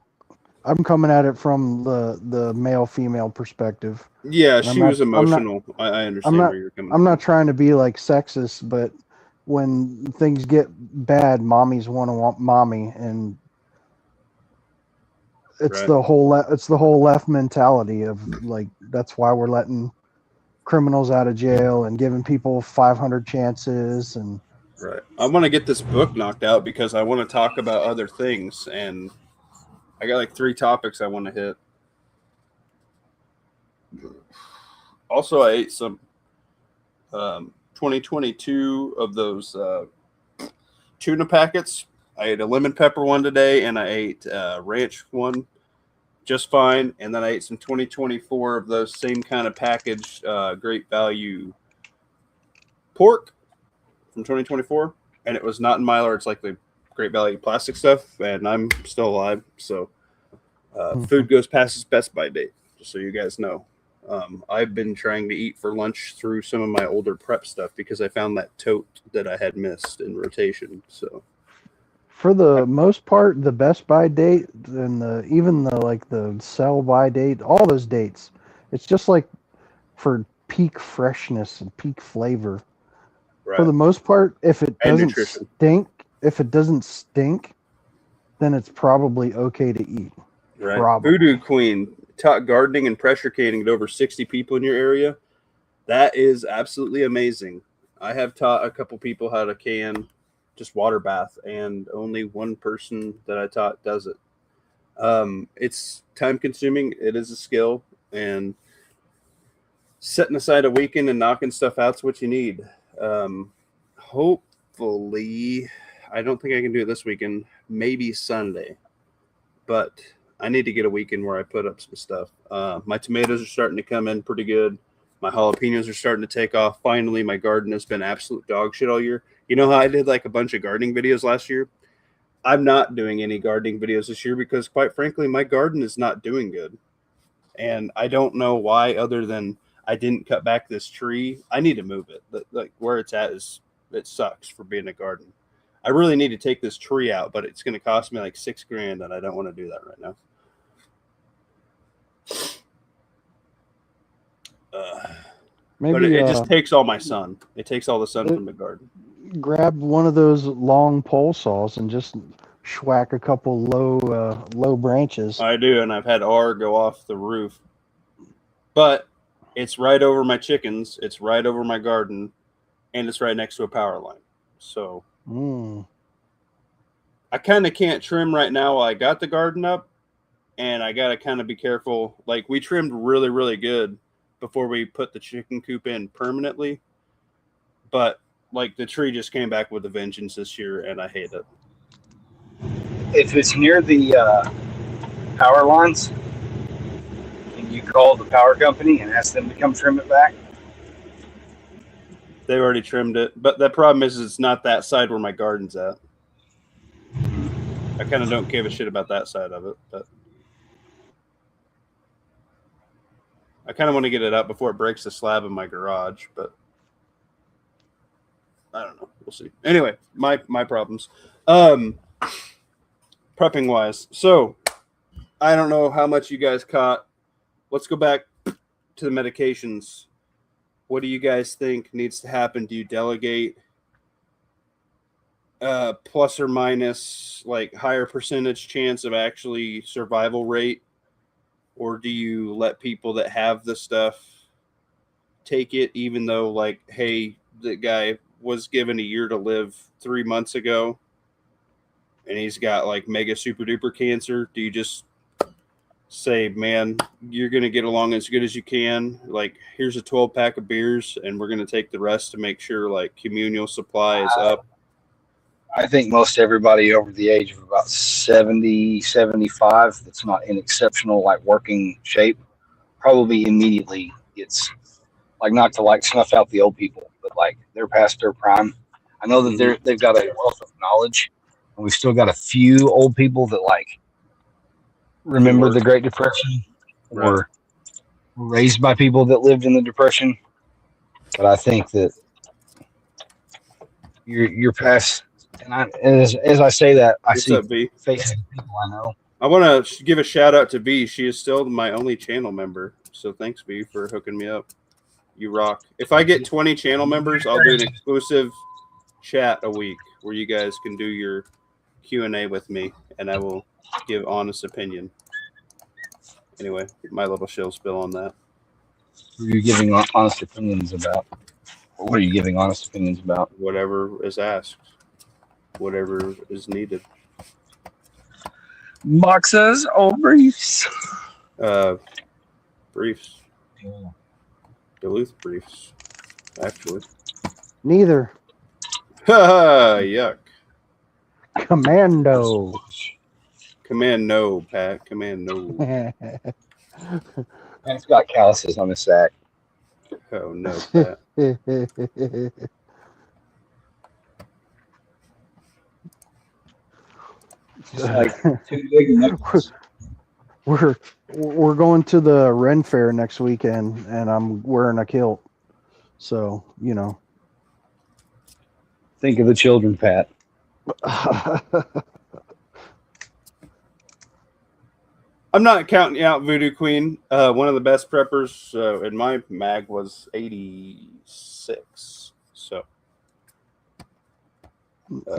I'm coming at it from the male-female perspective. Yeah, And she was emotional. I understand where you're coming I'm from. not trying to be like sexist, but when things get bad, mommies want mommy, and it's Right. the whole left mentality of like that's why we're letting criminals out of jail and giving people 500 chances. And Right. I want to get this book knocked out because I want to talk about other things, and I got like 3 topics I want to hit. Also, I ate some 2022 of those tuna packets. I ate a lemon pepper one today, and I ate ranch one just fine. And then I ate some 2024 of those same kind of packaged Great Value pork from 2024. And it was not in Mylar. It's like the Great Value plastic stuff, and I'm still alive. So food goes past its best by date, just so you guys know. I've been trying to eat for lunch through some of my older prep stuff because I found that tote that I had missed in rotation. So for the most part, the best by date and even the sell by date, all those dates, it's just like for peak freshness and peak flavor. right. For the most part, if it And doesn't nutrition. stink, then it's probably okay to eat. Right. Probably. Voodoo Queen taught gardening and pressure canning to over 60 people in your area. That is absolutely amazing. I have taught a couple people how to can just water bath, and only one person that I taught does it. It's time consuming. It is a skill, and setting aside a weekend and knocking stuff out's what you need. Hopefully, I don't think I can do it this weekend, maybe Sunday, but I need to get a weekend where I put up some stuff. My tomatoes are starting to come in pretty good. My jalapenos are starting to take off. Finally, my garden has been absolute dog shit all year. You know how I did like a bunch of gardening videos last year? I'm not doing any gardening videos this year because, quite frankly, my garden is not doing good. And I don't know why, other than I didn't cut back this tree. I need to move it. Like where it's at it sucks for being a garden. I really need to take this tree out, but it's going to cost me like $6,000, and I don't want to do that right now. But it just takes all my sun. It takes all the sun from the garden. Grab one of those long pole saws and just schwack a couple low branches. I do, and I've had R go off the roof. But it's right over my chickens. It's right over my garden, and it's right next to a power line. So I kind of can't trim right now while I got the garden up, and I got to kind of be careful. Like, we trimmed really, really good before we put the chicken coop in permanently. But, like, the tree just came back with a vengeance this year, and I hate it. If it's near the power lines, can you call the power company and ask them to come trim it back? They've already trimmed it. But the problem is it's not that side where my garden's at. I kind of don't give a shit about that side of it. But I kind of want to get it up before it breaks the slab in my garage. But I don't know. We'll see. Anyway, my problems. Prepping wise. So I don't know how much you guys caught. Let's go back to the medications. What do you guys think needs to happen? Do you delegate plus or minus like higher percentage chance of actually survival rate? Or do you let people that have the stuff take it, even though like, hey, the guy was given a year to live 3 months ago and he's got like mega super duper cancer? Do you just say, man, you're going to get along as good as you can? Like, here's a 12 pack of beers and we're going to take the rest to make sure like communal supply is up. I think most everybody over the age of about 70, 75 that's not in exceptional like working shape probably immediately gets like, not to like snuff out the old people, but like they're past their prime. I know that they've got a wealth of knowledge, and we've still got a few old people that like remember the Great Depression or were raised by people that lived in the Depression. But I think that you're past. And as I say that, I see faces of people I know. I want to give a shout out to V. She is still my only channel member. So thanks, V, for hooking me up. You rock. If I get 20 channel members, I'll do an exclusive chat a week where you guys can do your Q&A with me, and I will give honest opinion. Anyway, my little shill spill on that. Who are you giving honest opinions about? What are you giving honest opinions about? Whatever is asked, whatever is needed. Boxes or briefs? Briefs. Duluth briefs, actually. Neither. Yuck. Commando. Command no, Pat. Command no. Pat's got calluses on his sack. Oh no, Pat. Just like two big knuckles. we're going to the Ren Fair next weekend, and I'm wearing a kilt. So, you know. Think of the children, Pat. I'm not counting out Voodoo Queen. One of the best preppers in my mag was 86. So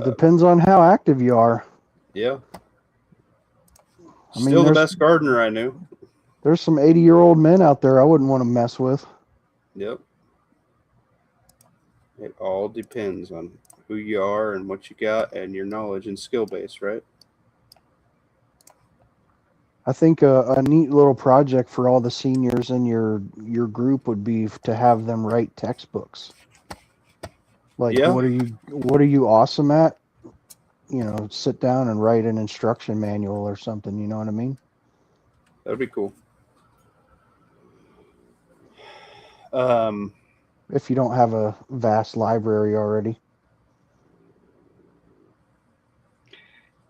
Depends on how active you are. yeah. I mean, Still the there's- best gardener I knew. There's some 80-year-old men out there I wouldn't want to mess with. Yep. It all depends on who you are and what you got and your knowledge and skill base, right? I think a neat little project for all the seniors in your group would be to have them write textbooks. Like, Yeah. what are you awesome at? You know, sit down and write an instruction manual or something. You know what I mean? That'd be cool. If you don't have a vast library already.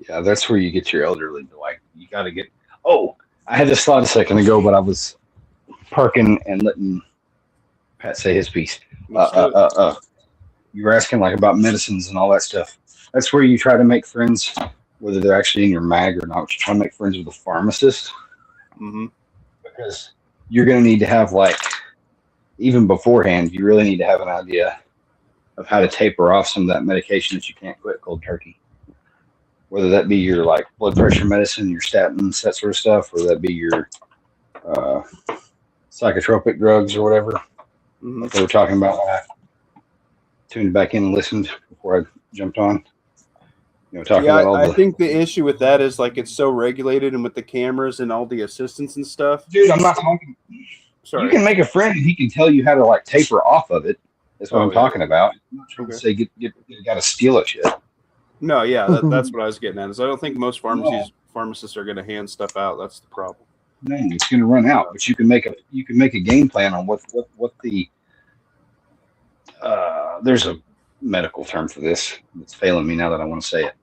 Yeah, that's where you get your elderly. Like, you got to get. Oh, I had this thought a second ago, but I was parking and letting Pat say his piece. You were asking like about medicines and all that stuff. That's where you try to make friends, whether they're actually in your mag or not. You try to make friends with a pharmacist because you're going to need to have, like, even beforehand, you really need to have an idea of how to taper off some of that medication that you can't quit cold turkey. Whether that be your like blood pressure medicine, your statins, that sort of stuff, or that be your psychotropic drugs or whatever that they were talking about when I tuned back in and listened before I jumped on. You know, talking about all I think the issue with that is like it's so regulated, and with the cameras and all the assistants and stuff. Dude, I'm not talking. Sorry. You can make a friend and he can tell you how to like taper off of it. That's what I'm talking about. I'm not trying to say you got to steal it shit. No, yeah, that's what I was getting at. Is I don't think most pharmacists are going to hand stuff out. That's the problem. No, it's going to run out. But you can make a game plan on what the there's a medical term for this. It's failing me now that I want to say it.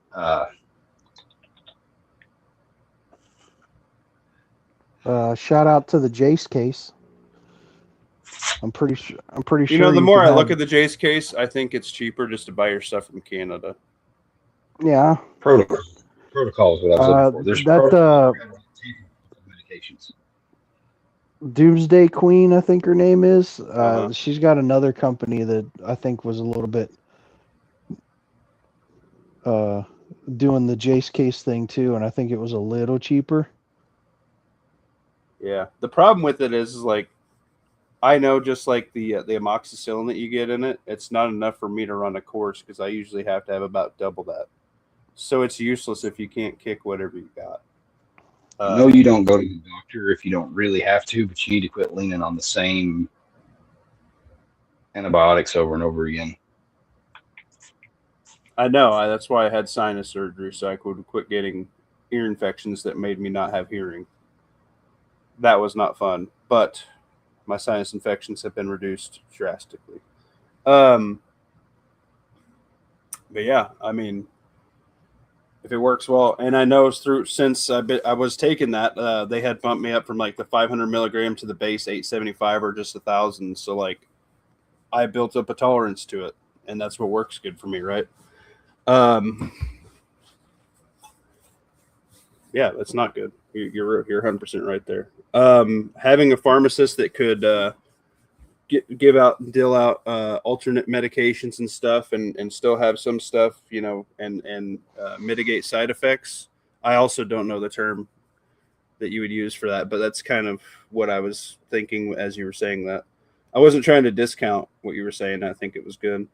Shout out to the Jace case. I'm pretty sure. You know, the more I look at the Jace case, I think it's cheaper just to buy your stuff from Canada. Yeah. Protocol is what I was looking for. There's medications. Doomsday Queen, I think her name is. She's got another company that I think was a little bit doing the Jace case thing too, and I think it was a little cheaper. Yeah. The problem with it is like, I know just like the amoxicillin that you get in it, it's not enough for me to run a course because I usually have to have about double that. So it's useless if you can't kick whatever you got. No, you don't go to the doctor if you don't really have to, but you need to quit leaning on the same antibiotics over and over again. I know. That's why I had sinus surgery, so I could quit getting ear infections that made me not have hearing. That was not fun, but my sinus infections have been reduced drastically. But yeah, I mean, if it works well, and I know since I was taking that, they had bumped me up from like the 500 milligram to the base 875 or just 1,000. So like, I built up a tolerance to it, and that's what works good for me, right? Yeah, that's not good. You're 100% right there. Having a pharmacist that could deal out alternate medications and stuff, and still have some stuff, and mitigate side effects. I also don't know the term that you would use for that, but that's kind of what I was thinking as you were saying that. I wasn't trying to discount what you were saying. I think it was good.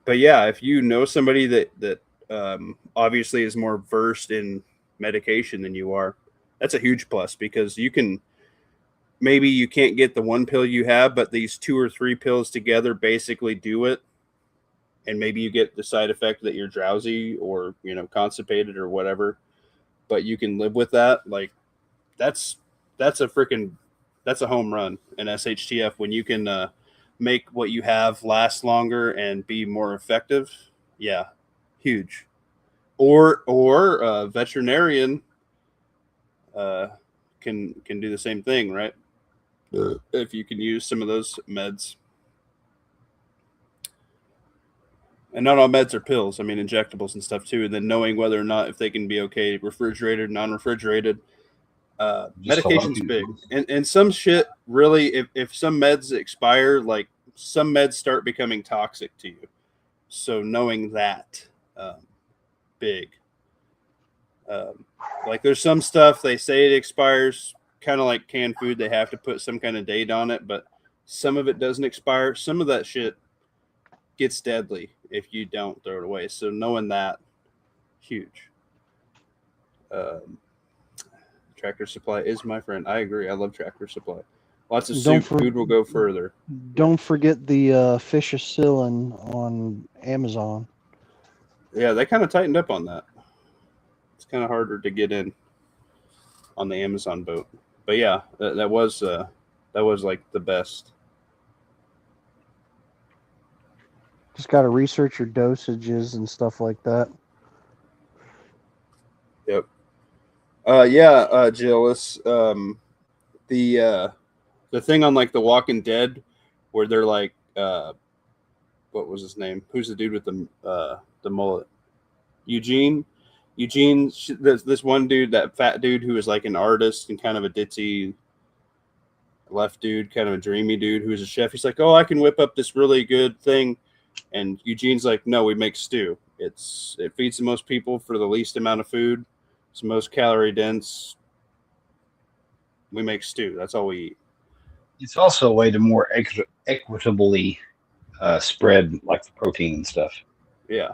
But yeah, if you know somebody that obviously is more versed in medication than you are, that's a huge plus, because you can, maybe you can't get the one pill you have, but these 2 or 3 pills together basically do it. And maybe you get the side effect that you're drowsy or, constipated or whatever, but you can live with that. Like that's a home run in SHTF when you can make what you have last longer and be more effective. Yeah, huge. Or a veterinarian can do the same thing, right? If you can use some of those meds. And not all meds are pills. I mean, injectables and stuff too. And then knowing whether or not if they can be okay refrigerated, non-refrigerated. Medication's big. And some shit really, if some meds expire, like some meds start becoming toxic to you. So knowing that, big. Like there's some stuff they say it expires, kind of like canned food. They have to put some kind of date on it, but some of it doesn't expire. Some of that shit gets deadly if you don't throw it away. So knowing that, huge. Tractor Supply is my friend. I agree. I love Tractor Supply. Lots of soup. Food will go further. Don't forget the Fisher-Sillen on Amazon. Yeah, they kind of tightened up on that. It's kind of harder to get in on the Amazon boat. But yeah, that was like the best. Just got to research your dosages and stuff like that. Yep. Gillis. The thing on like The Walking Dead where they're like, what was his name? Who's the dude with the mullet? Eugene. This one dude, that fat dude who was like an artist and kind of a ditzy left dude, kind of a dreamy dude who was a chef. He's like, oh, I can whip up this really good thing. And Eugene's like, no, we make stew. It feeds the most people for the least amount of food. It's the most calorie dense. We make stew. That's all we eat. It's also a way to more equitably spread like the protein and stuff. Yeah.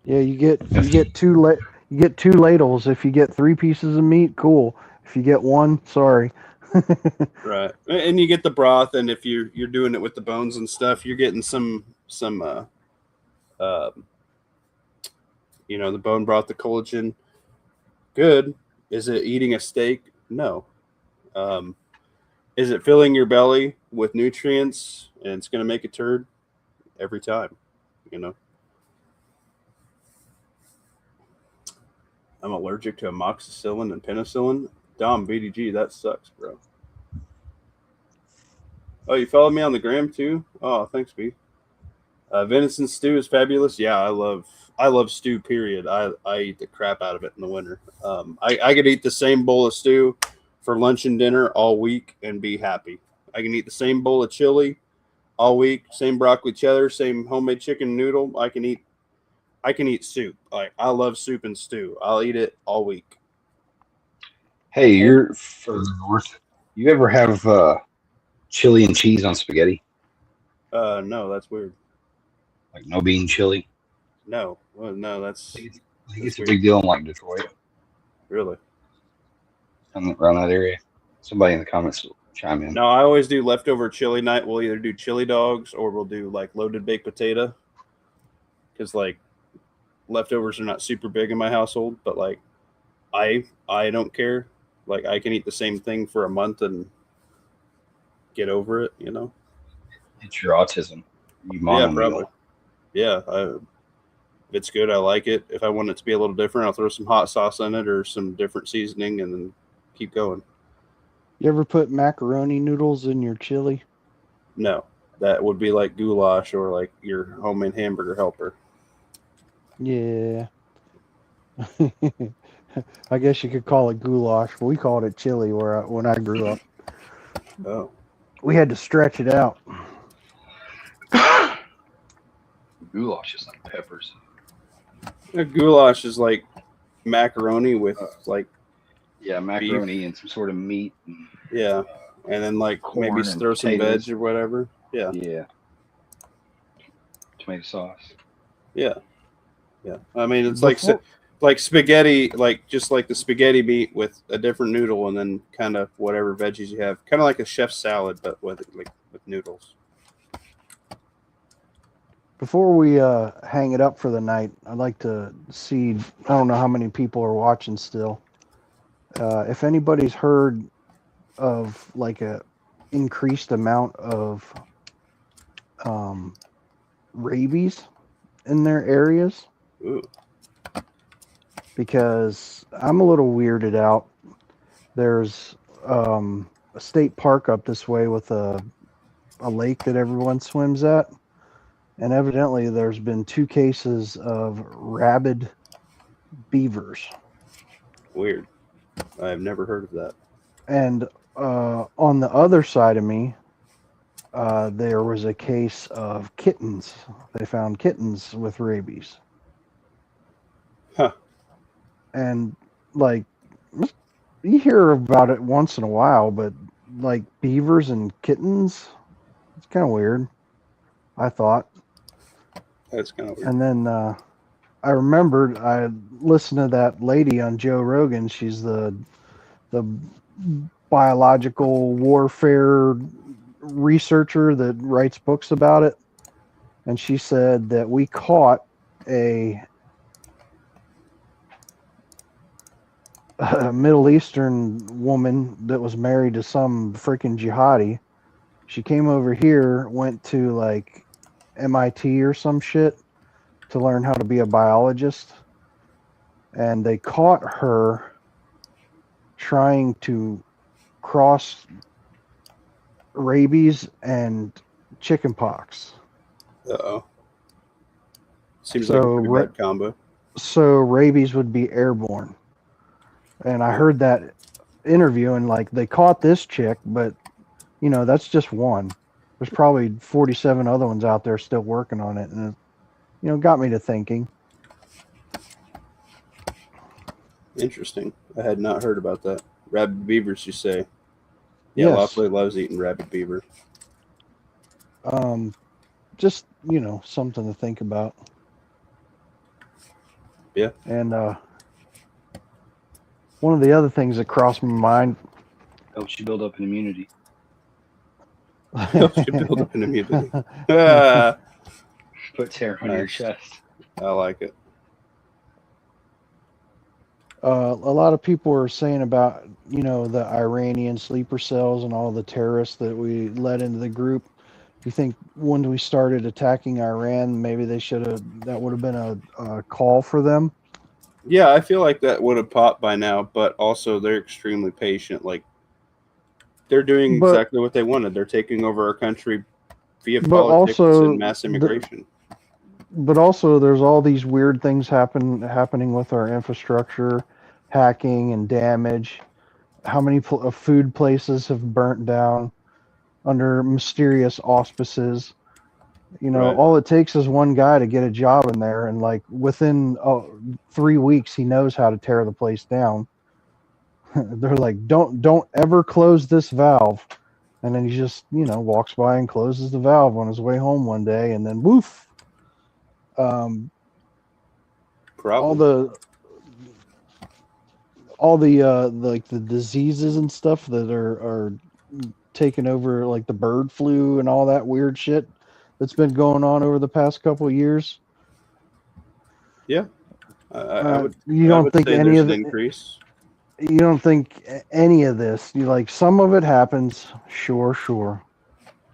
Yeah, you get two ladles. If you get 3 pieces of meat, cool. If you get 1, sorry. Right, and you get the broth, and if you're doing it with the bones and stuff, you're getting some the bone broth, the collagen. Good. Is it eating a steak? No. Is it filling your belly with nutrients and it's going to make a turd every time? I'm allergic to amoxicillin and penicillin. Dom, BDG, that sucks, bro. Oh, you followed me on the gram too? Oh, thanks, B. Venison stew is fabulous. Yeah, I love stew, period. I eat the crap out of it in the winter. I could eat the same bowl of stew for lunch and dinner all week and be happy. I can eat the same bowl of chili all week, same broccoli cheddar, same homemade chicken noodle. I can eat soup. Like, I love soup and stew. I'll eat it all week. Hey, you're further north. You ever have chili and cheese on spaghetti? No, that's weird. Like no bean chili? No. Well, no, that's... I think it's a big deal in like Detroit. Really? Around that area. Somebody in the comments will chime in. No, I always do leftover chili night. We'll either do chili dogs or we'll do like loaded baked potato. Because like leftovers are not super big in my household, but like I don't care. Like I can eat the same thing for a month and get over it, It's your autism. Yeah, probably. Yeah, if it's good, I like it. If I want it to be a little different, I'll throw some hot sauce in it or some different seasoning and then keep going. You ever put macaroni noodles in your chili? No, that would be like goulash or like your homemade hamburger helper. Yeah. I guess you could call it goulash, but we called it chili when I grew up. Oh. We had to stretch it out. Goulash is like peppers. A goulash is like macaroni with like Yeah, macaroni and some sort of meat. And, yeah, and then like Corn maybe and throw some potatoes. veg or whatever. Yeah, yeah. Tomato sauce. yeah, yeah. I mean, it's like Before- like spaghetti, like just like the spaghetti meat with a different noodle, and then kind of whatever veggies you have, kind of like a chef's salad, but with noodles. Before we hang it up for the night, I'd like to see. I don't know how many people are watching still. If anybody's heard of like a increased amount of rabies in their areas, Ooh, because I'm a little weirded out. There's a state park up this way with a lake that everyone swims at. And evidently, there's been 2 cases of rabid beavers. weird. I've never heard of that. And on the other side of me, there was a case of kittens. They found kittens with rabies. Huh. And, like, you hear about it once in a while, but, like, beavers and kittens, it's kind of weird, I thought. That's kind of weird. And then I remembered I listened to that lady on Joe Rogan. She's the biological warfare researcher that writes books about it. And she said that we caught a Middle Eastern woman that was married to some freaking jihadi. She came over here, went to like MIT or some shit to learn how to be a biologist, and they caught her trying to cross rabies and chickenpox. Uh-oh. Seems So, like a pretty bad combo. So rabies would be airborne. And I heard that interview, and like they caught this chick, but you know, that's just one. There's probably 47 other ones out there still working on it, and you know, got me to thinking. Interesting. I had not heard about that. Rabid beavers, you say? Yeah, Yes. Lawfully loves eating rabid beaver. Just, you know, something to think about. Yeah. And one of the other things that crossed my mind. Helps you build up an immunity. Helps you build up an immunity. Ah, Puts hair on your Nice. chest. I like it. A lot of people are saying about, you know, the Iranian sleeper cells and all the terrorists that we let into the group. Do you think when we started attacking Iran, maybe they should have, that would have been a call for them? Yeah, I feel like that would have popped by now, but also they're extremely patient. Like, they're doing But- exactly what they wanted. They're taking over our country via But politics also and mass immigration. But also, there's all these weird things happening with our infrastructure, hacking and damage. How many food places have burnt down under mysterious auspices? You know, Right. all it takes is one guy to get a job in there, and like within 3 weeks, he knows how to tear the place down. They're like, don't ever close this valve, and then he just, you know, walks by and closes the valve on his way home one day, and then woof. All Probably. the like the diseases and stuff that are taking over, like the bird flu and all that weird shit that's been going on over the past couple of years. I would. You I don't would think say any there's of an it, increase. you don't think any of this, you like, some of it happens, sure.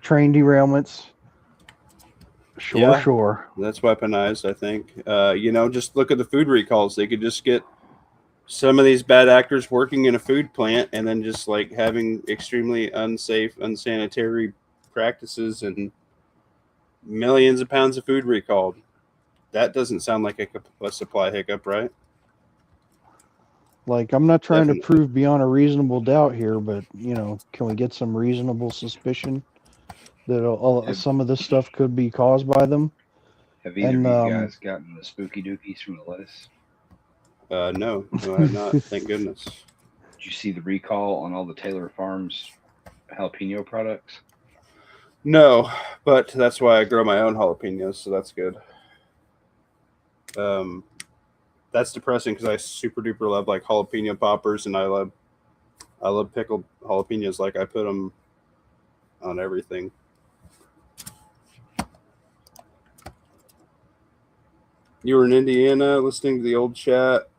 Train derailments, sure. Yeah. That's weaponized, I think. You know, just look at the food recalls. They could just get some of these bad actors working in a food plant and then just like having extremely unsafe, unsanitary practices and millions of pounds of food recalled. That doesn't sound like a supply hiccup, right? Like, I'm not trying Definitely. to prove beyond a reasonable doubt here, but you know, can we get some reasonable suspicion that some of this stuff could be caused by them? Have either And of you guys gotten the spooky dookies from the lettuce? No, I have not. Thank goodness. Did you see the recall on all the Taylor Farms jalapeno products? No, but that's why I grow my own jalapenos, so that's good. That's depressing because I super duper love like jalapeno poppers, and I love pickled jalapenos. Like I put them on everything. You were in Indiana listening to the old chat.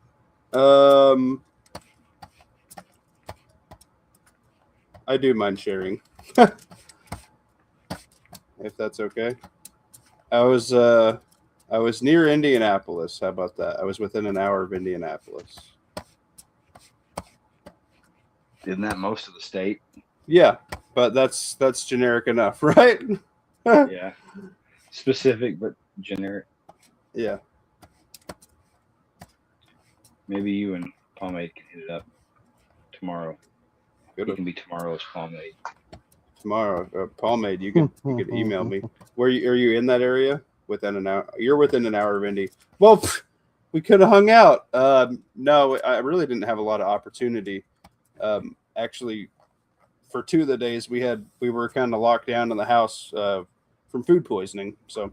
I do mind sharing, if that's okay. I was near Indianapolis. How about that? I was within an hour of Indianapolis. Isn't that most of the state? Yeah, but that's generic enough, right? Yeah. Specific but generic. Yeah. Maybe you and Pomade can hit it up tomorrow. Good. You can be tomorrow's Pomade. Tomorrow, Pomade, you could email me. Are you in that area? Within an hour? You're within an hour of Indy. Well, we could have hung out. No, I really didn't have a lot of opportunity. Actually, for 2 of the days we were kind of locked down in the house from food poisoning, so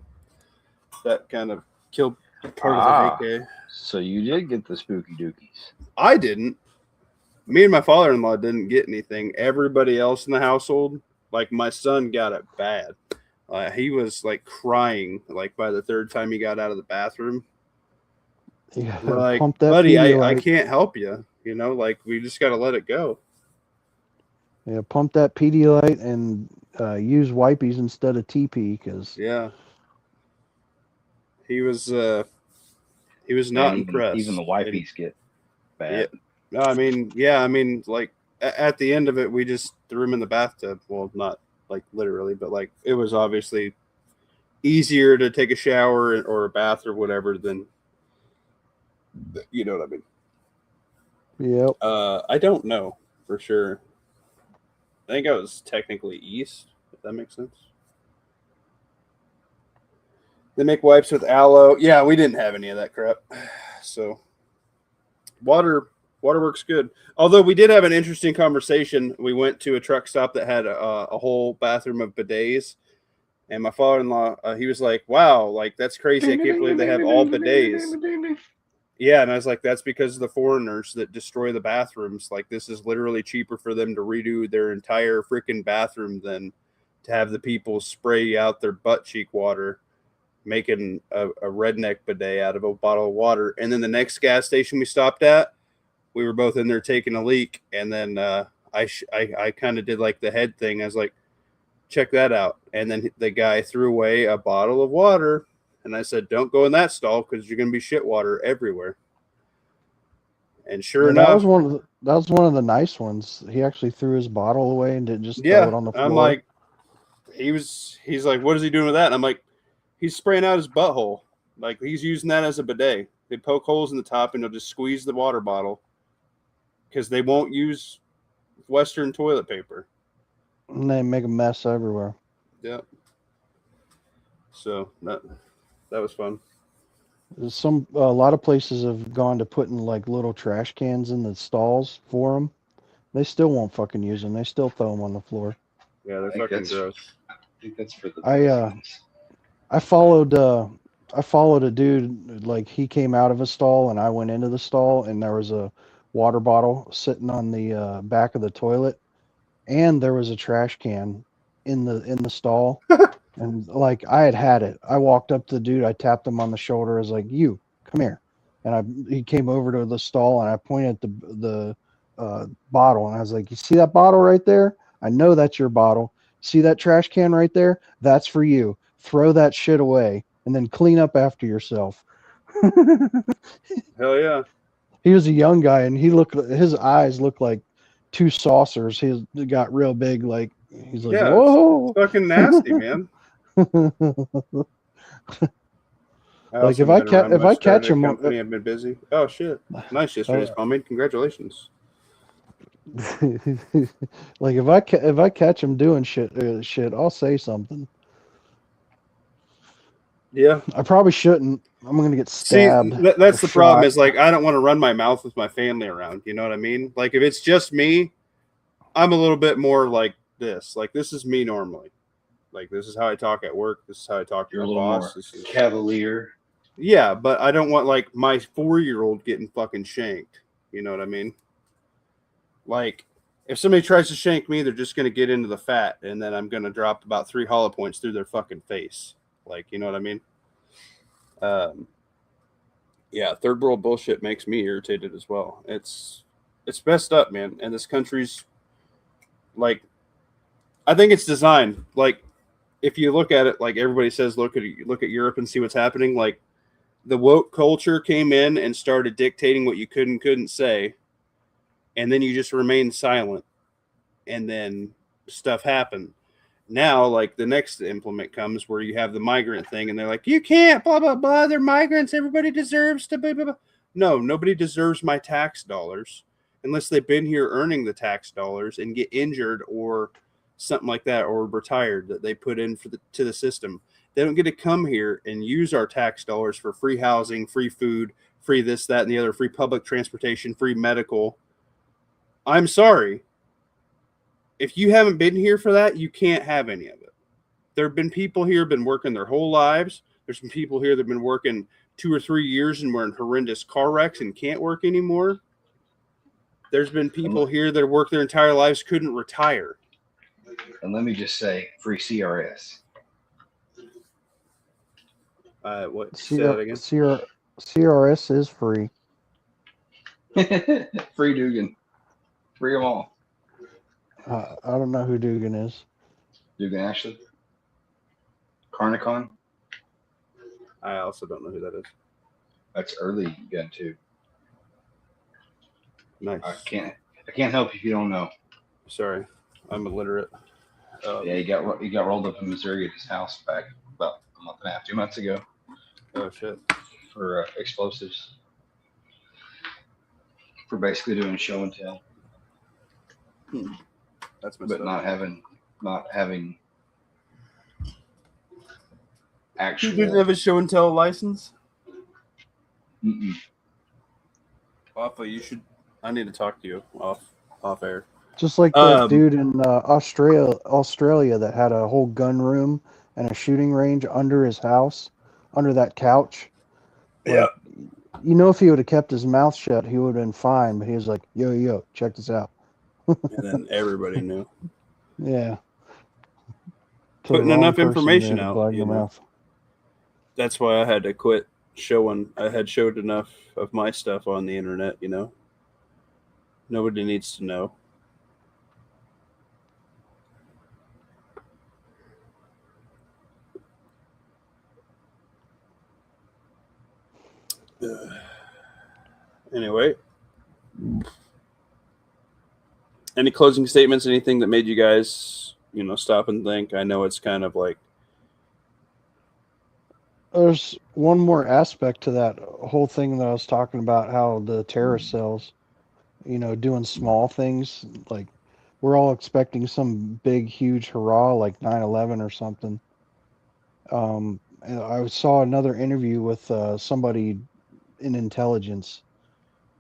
that kind of killed part of the vacay. So you did get the spooky dookies. I didn't. Me and my father-in-law didn't get anything. Everybody else in the household, like my son, got it bad. He was like crying, like by the 3rd time he got out of the bathroom. Yeah, Like, pump that buddy, I Pedialyte. can't help you. You know, like we just got to let it go. Yeah, pump that Pedialyte and use wipies instead of TP because Yeah. He was not impressed. Even the wipies get bad. Yeah. I mean, like at the end of it, we just threw him in the bathtub. Well, not like literally, but like it was obviously easier to take a shower or a bath or whatever than, you know what I mean? Yep. I don't know for sure. I think I was technically east, if that makes sense. They make wipes with aloe. Yeah, we didn't have any of that crap. So water works good. Although we did have an interesting conversation. We went to a truck stop that had a whole bathroom of bidets. And my father-in-law, he was like, wow, like that's crazy. I can't believe they have all bidets. Yeah, and I was like, that's because of the foreigners that destroy the bathrooms. Like, this is literally cheaper for them to redo their entire freaking bathroom than to have the people spray out their butt cheek water, making a redneck bidet out of a bottle of water. And then the next gas station we stopped at, we were both in there taking a leak. And then I kind of did like the head thing. I was like, check that out. And then the guy threw away a bottle of water. And I said, don't go in that stall because you're going to be shit water everywhere. And sure enough, that was one of the nice ones. He actually threw his bottle away and didn't just throw it on the floor. I'm like, he's like, what is he doing with that? And I'm like, he's spraying out his butthole. Like he's using that as a bidet. They poke holes in the top and they'll just squeeze the water bottle because they won't use Western toilet paper. And they make a mess everywhere. Yeah. So that was fun. A lot of places have gone to putting like little trash cans in the stalls for them. They still won't fucking use them. They still throw them on the floor. Yeah, they're fucking gross. I think that's for the I followed a dude, like he came out of a stall and I went into the stall and there was a water bottle sitting on the back of the toilet and there was a trash can in the stall. And like I had it. I walked up to the dude, I tapped him on the shoulder. I was like, "You come here." And he came over to the stall and I pointed at the bottle and I was like, "You see that bottle right there? I know that's your bottle. See that trash can right there? That's for you. Throw that shit away and then clean up after yourself." Hell yeah. He was a young guy and his eyes looked like 2 saucers. He got real big, like he's like, Yeah, "Whoa." it's fucking nasty, man. Like if I catch him, company, I've been busy. Oh shit! Nice yesterday's pomade. Congratulations. Like if I catch him doing shit, I'll say something. Yeah. I probably shouldn't. I'm gonna get See, stabbed. that's or the problem. shot. Is like I don't want to run my mouth with my family around. You know what I mean? Like if it's just me, I'm a little bit more like this. Like this is me normally. Like this is how I talk at work. This is how I talk to You're a my little boss. more This is cavalier. yeah, but I don't want like my 4-year-old getting fucking shanked. You know what I mean? Like if somebody tries to shank me, they're just gonna get into the fat, and then I'm gonna drop about 3 hollow points through their fucking face. Like you know what I mean? Yeah, third world bullshit makes me irritated as well. It's messed up, man. And this country's like, I think it's designed like if you look at it, like everybody says, look at Europe and see what's happening. Like the woke culture came in and started dictating what you could and couldn't say, and then you just remained silent, and then stuff happened. Now, like the next implement comes where you have the migrant thing, and they're like, you can't, blah blah blah. They're migrants. Everybody deserves to blah blah blah. No, nobody deserves my tax dollars unless they've been here earning the tax dollars and get injured or something like that, or retired that they put in to the system. They don't get to come here and use our tax dollars for free housing, free food, free this, that, and the other, free public transportation, free medical. I'm sorry. If you haven't been here for that, you can't have any of it. There have been people here been working their whole lives. There's been people here that have been working 2 or 3 years and were in horrendous car wrecks and can't work anymore. There's been people here that worked their entire lives, couldn't retire. And let me just say, free CRS. What? Say that again. CRS is free. Free Dugan. Free them all. I don't know who Dugan is. Dugan Ashley. Carnicon. I also don't know who that is. That's early gun too. Nice. I can't help you if you don't know. Sorry, I'm illiterate. Yeah, he got rolled up in Missouri at his house back about a month and a half, 2 months ago. Oh shit. For explosives. For basically doing show and tell. That's but not having actual. You didn't have a show and tell license? Mm-mm. Wafa, you should. I need to talk to you off air. Just like that dude in Australia that had a whole gun room and a shooting range under his house, under that couch. Yeah. You know, if he would have kept his mouth shut, he would have been fine. But he was like, yo, check this out. And then everybody knew. Yeah. Putting enough information out. You know? That's why I had to quit showing. I had showed enough of my stuff on the internet, you know. Nobody needs to know. Anyway, any closing statements? Anything that made you guys, stop and think? I know it's kind of like. There's one more aspect to that whole thing that I was talking about, how the terrorist cells, doing small things. Like, we're all expecting some big, huge hurrah like 9/11 or something. And I saw another interview with somebody in intelligence,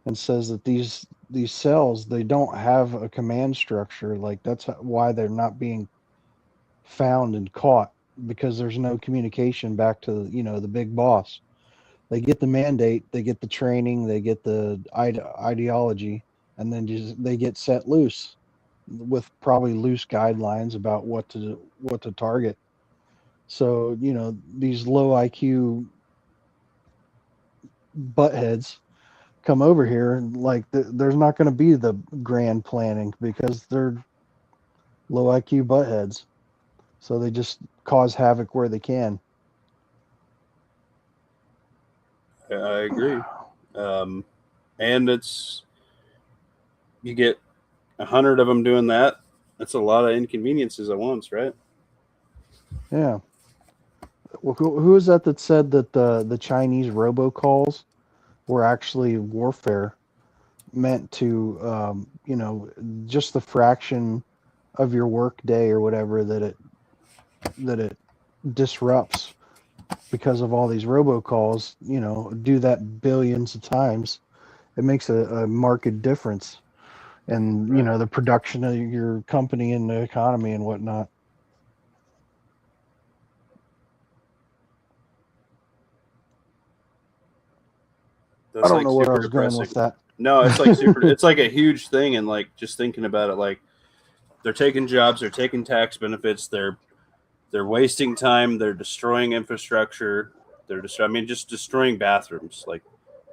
and says that these cells, they don't have a command structure. Like, that's why they're not being found and caught, because there's no communication back to the big boss. They get the mandate, they get the training, they get the ideology, and then they get set loose with probably loose guidelines about what to target. So these low IQ buttheads come over here, and like there's not going to be the grand planning because they're low IQ buttheads. So they just cause havoc where they can. I agree. And you get 100 of them doing that. That's a lot of inconveniences at once, right? Yeah. Well, who is that said that the Chinese robocalls were actually warfare, meant to, just the fraction of your work day or whatever that it disrupts because of all these robocalls, do that billions of times. It makes a marked difference. And, the production of your company and the economy and whatnot. That's I don't like know where I super was going depressing. with that. No, it's like super. It's like a huge thing, and like just thinking about it, like they're taking jobs, they're taking tax benefits, they're wasting time, they're destroying infrastructure, just destroying bathrooms. Like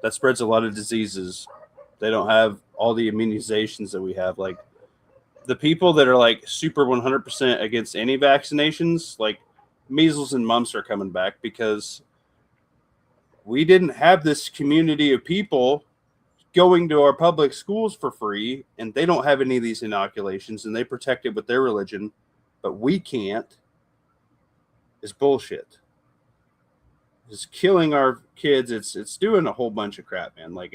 that spreads a lot of diseases. They don't have all the immunizations that we have. Like the people that are like super 100% against any vaccinations, like measles and mumps are coming back because we didn't have this community of people going to our public schools for free, and they don't have any of these inoculations, and they protect it with their religion, but we can't. Is bullshit. It's killing our kids. It's doing a whole bunch of crap, man. Like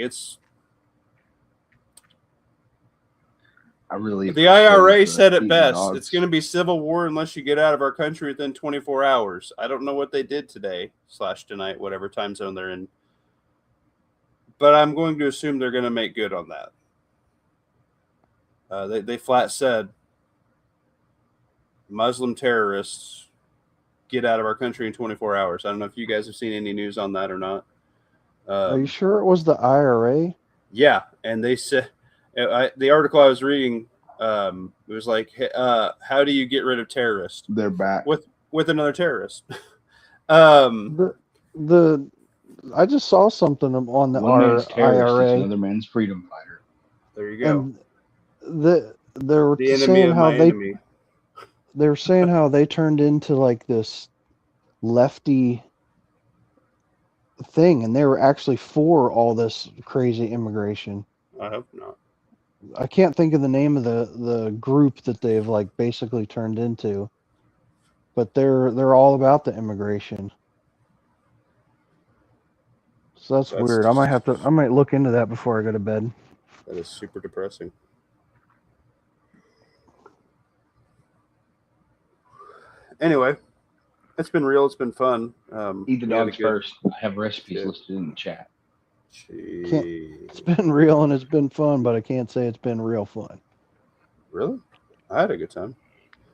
the IRA said it best. It's going to be civil war unless you get out of our country within 24 hours. I don't know what they did today / tonight, whatever time zone they're in. But I'm going to assume they're going to make good on that. They flat said Muslim terrorists get out of our country in 24 hours. I don't know if you guys have seen any news on that or not. Are you sure it was the IRA? Yeah, and they said the article I was reading. It was like, how do you get rid of terrorists? They're back with another terrorist. I just saw something on the one man's terrorist is IRA. another man's freedom fighter. There you go. And they were The enemy saying of how my enemy. they were saying how they turned into like this lefty thing, and they were actually for all this crazy immigration. I hope not. I can't think of the name of the group that they've like basically turned into, but they're all about the immigration. So that's weird. I might look into that before I go to bed. That is super depressing. Anyway, it's been real. It's been fun. Eat the dogs first. I have recipes listed in the chat. It's been real and it's been fun, but I can't say it's been real fun. Really? I had a good time.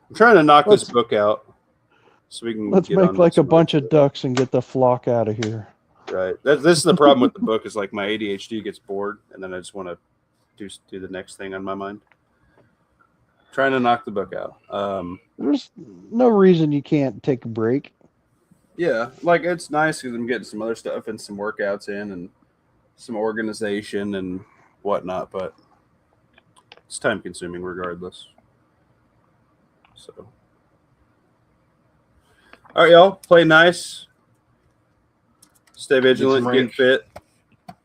I'm trying to knock this book out so we can. Let's get make on like a some bunch other of ducks and get the flock out of here. Right. This is the problem with the book is like my ADHD gets bored, and then I just want to do the next thing on my mind. Trying to knock the book out. There's no reason you can't take a break. Yeah, like it's nice because I'm getting some other stuff and some workouts in and some organization and whatnot, but it's time consuming regardless. So, all right, y'all, play nice, stay vigilant, get fit.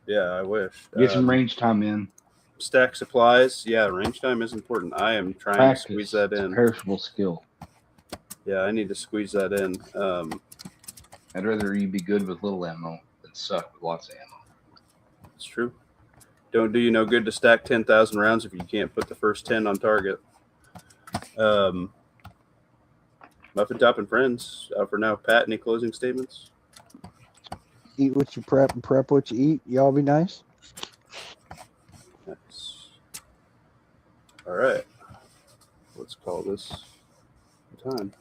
Yeah, I wish. Get some range time in. Stack supplies. Yeah, range time is important. I am trying to squeeze that in. It's a perishable skill. Yeah, I need to squeeze that in. I'd rather you be good with little ammo than suck with lots of ammo. It's true. Don't do you no good to stack 10,000 rounds if you can't put the first 10 on target. Muffin Top and Friends out for now. Pat, any closing statements? Eat what you prep and prep what you eat. Y'all be nice. Nice. All right. Let's call this time.